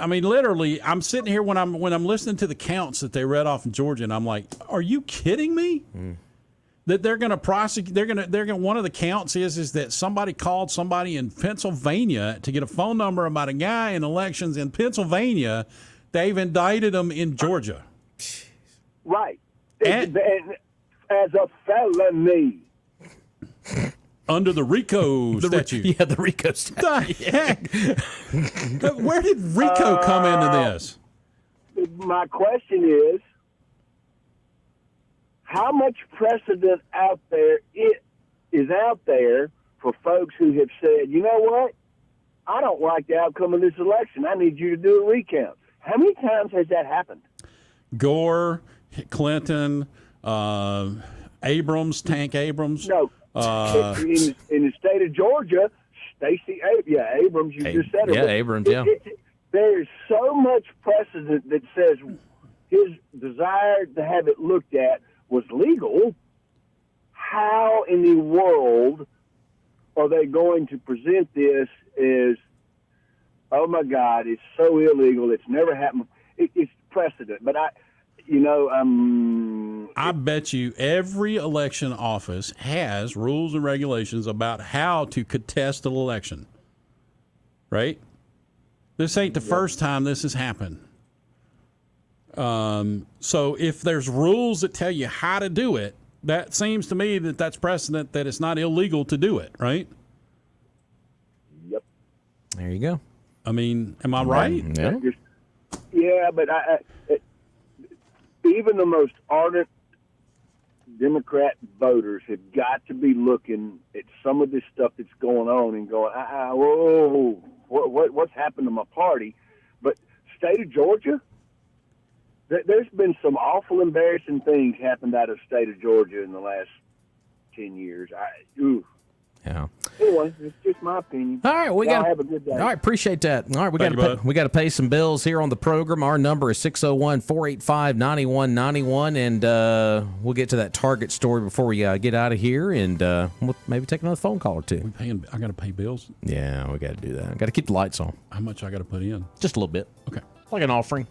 Literally, I'm sitting here when I'm listening to the counts that they read off in Georgia, and I'm like, are you kidding me? that they're going to prosecute. They're going to. One of the counts is that somebody called somebody in Pennsylvania to get a phone number about a guy in elections in Pennsylvania. They've indicted him in Georgia. Right. And as a felony. Under the RICO statute. Yeah, the RICO statute. The heck? Where did RICO come into this? My question is, how much precedent is out there for folks who have said, you know what, I don't like the outcome of this election. I need you to do a recount. How many times has that happened? Gore, Clinton, Abrams, Tank Abrams. No. In the state of Georgia, Abrams, you just said it. Yeah, Abrams, yeah. There's so much precedent that says his desire to have it looked at was legal. How in the world are they going to present this as, oh my God, it's so illegal, it's never happened? It's precedent. But I bet you every election office has rules and regulations about how to contest an election. Right? This ain't the first time this has happened. So if there's rules that tell you how to do it, that seems to me that that's precedent that it's not illegal to do it, right? Yep. There you go. I mean, am I right? Yeah. Yeah, but even the most ardent Democrat voters have got to be looking at some of this stuff that's going on and going, whoa, what's happened to my party? But state of Georgia, there's been some awful embarrassing things happened out of state of Georgia in the last 10 years. Yeah. Anyway, it's just my opinion. All right, we got have a good day. All right, appreciate that. All right, we got to pay some bills here on the program. Our number is 601-485-9191, and we'll get to that Target story before we get out of here, and we'll maybe take another phone call or two. I got to pay bills? Yeah, we got to do that. Got to keep the lights on. How much I got to put in? Just a little bit. Okay. Like an offering.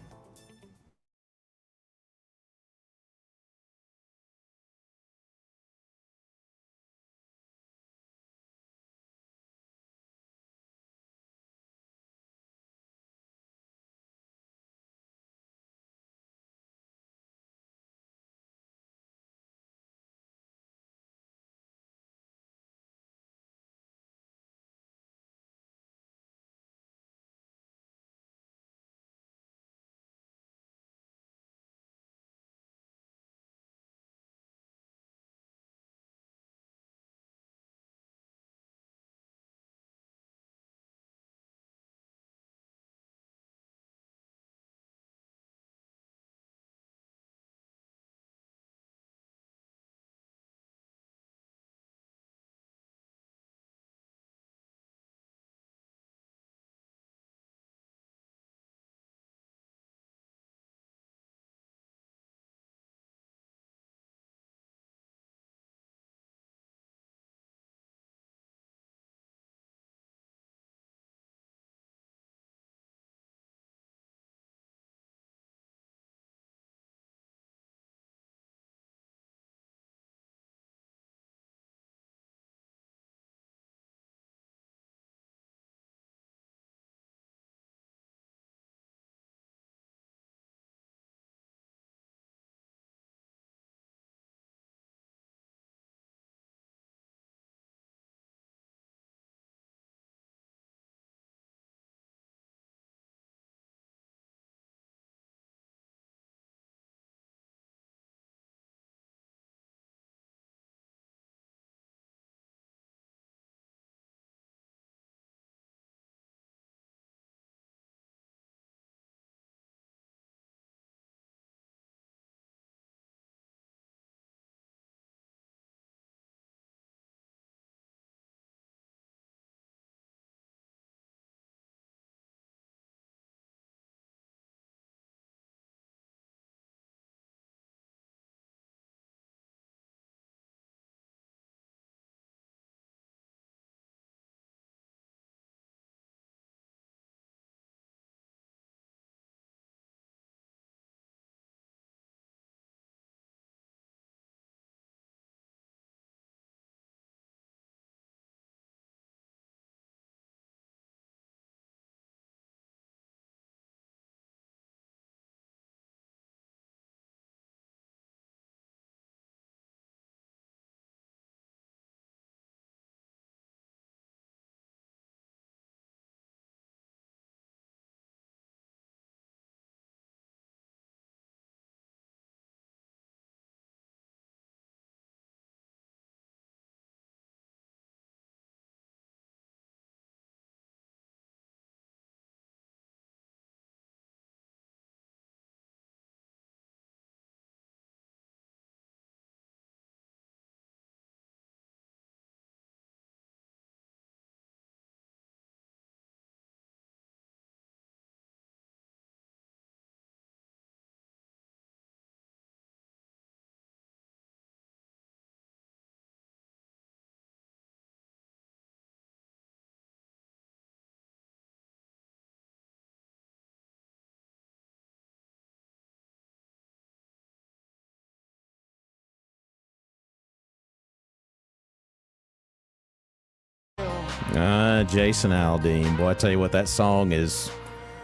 Jason Aldean. Boy, I tell you what, that song is...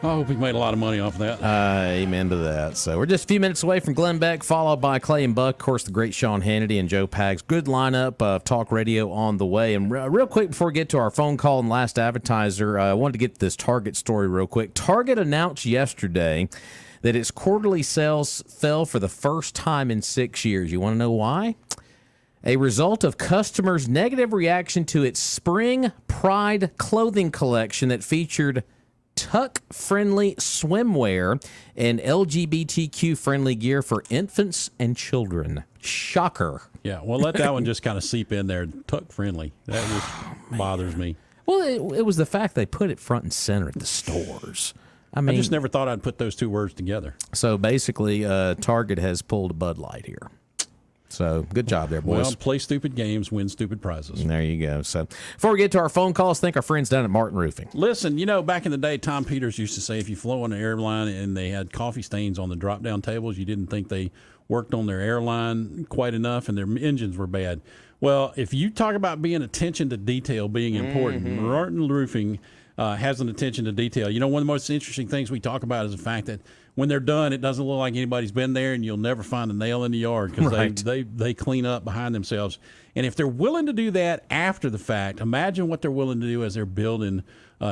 I hope he made a lot of money off of that. Amen to that. So we're just a few minutes away from Glenn Beck, followed by Clay and Buck. Of course, the great Sean Hannity and Joe Pags. Good lineup of talk radio on the way. And real quick, before we get to our phone call and last advertiser, I wanted to get this Target story real quick. Target announced yesterday that its quarterly sales fell for the first time in 6 years. You want to know why? A result of customers' negative reaction to its Spring Pride clothing collection that featured tuck-friendly swimwear and LGBTQ-friendly gear for infants and children. Shocker. Yeah, well, let that one just kind of seep in there. Tuck-friendly. That just bothers me. Well, it was the fact they put it front and center at the stores. I mean, I just never thought I'd put those two words together. So basically, Target has pulled a Bud Light here. So good job there, boys. Well, play stupid games, win stupid prizes. There you go. So before we get to our phone calls, thank our friends down at Martin Roofing. Listen, back in the day, Tom Peters used to say if you flew on an airline and they had coffee stains on the drop-down tables, you didn't think they worked on their airline quite enough and their engines were bad. Well, if you talk about being attention to detail being important, Martin Roofing has an attention to detail. One of the most interesting things we talk about is the fact that when they're done, it doesn't look like anybody's been there, and you'll never find a nail in the yard because they clean up behind themselves. And if they're willing to do that after the fact, imagine what they're willing to do as they're building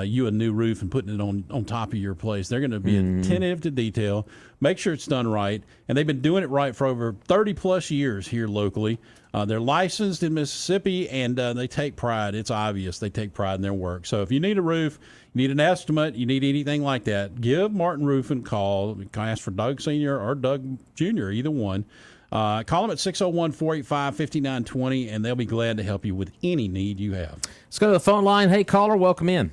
you a new roof and putting it on top of your place. They're going to be attentive to detail, make sure it's done right, and they've been doing it right for over 30-plus years here locally. They're licensed in Mississippi, and they take pride. It's obvious they take pride in their work. So if you need a roof, you need an estimate, you need anything like that, give Martin Roofing a call. Ask for Doug Sr. or Doug Jr., either one. Call them at 601-485-5920, and they'll be glad to help you with any need you have. Let's go to the phone line. Hey, caller, welcome in.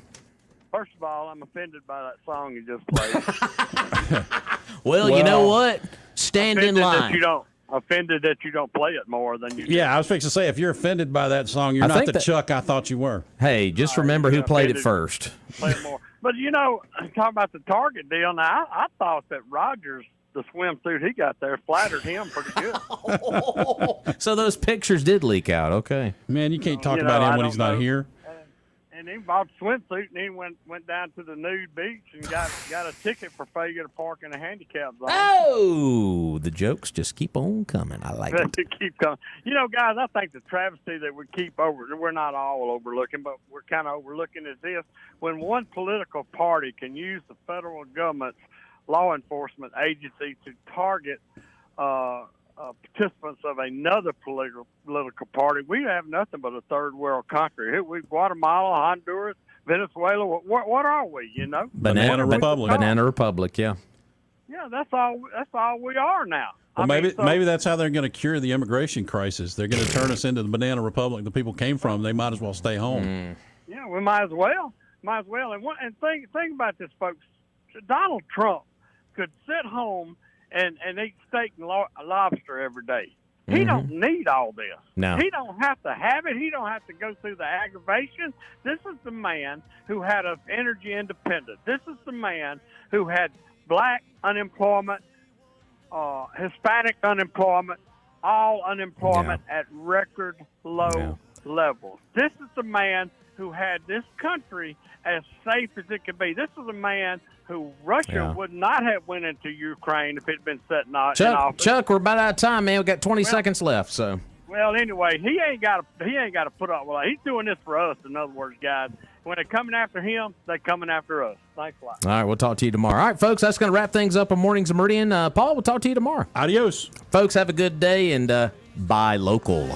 First of all, I'm offended by that song you just played. Well, you know what? Stand in line. Offended that you don't play it more than you do. Yeah, I was fixing to say, if you're offended by that song, you're not the Chuck I thought you were. Hey, just remember who played it first. Play it more. But, talking about the Target deal, now I thought that Rogers, the swimsuit he got there, flattered him pretty good. So those pictures did leak out. Okay. Man, you can't talk about him when he's not here. And he bought a swimsuit, and he went down to the nude beach and got a ticket for failure to park in a handicap zone. Oh, the jokes just keep on coming. I like it. Keep coming. Guys, I think the travesty that we're not all overlooking, but we're kind of overlooking is this. When one political party can use the federal government's law enforcement agency to target participants of another political party, we have nothing but a third world country. Here we Guatemala, Honduras, Venezuela. What are we? Banana Republic. Banana Republic. Yeah. Yeah, that's all we are now. Well, maybe that's how they're going to cure the immigration crisis. They're going to turn us into the Banana Republic the people came from. They might as well stay home. Yeah, we might as well. And think about this, folks. Donald Trump could sit home and eat steak and lobster every day. He don't need all this. No. He don't have to have it. He don't have to go through the aggravation. This is the man who had an energy independence. This is the man who had black unemployment, Hispanic unemployment, all unemployment at record low levels. This is the man who had this country as safe as it could be. This is a man who Russia would not have went into Ukraine if it had been set in office. Chuck, we're about out of time, man. We got 20 seconds left. So. Well, anyway, he ain't got to put up. Well, he's doing this for us. In other words, guys, when they're coming after him, they're coming after us. Thanks a lot. All right, we'll talk to you tomorrow. All right, folks, that's going to wrap things up on Mornings of Meridian. Paul, we'll talk to you tomorrow. Adios, folks. Have a good day and buy local.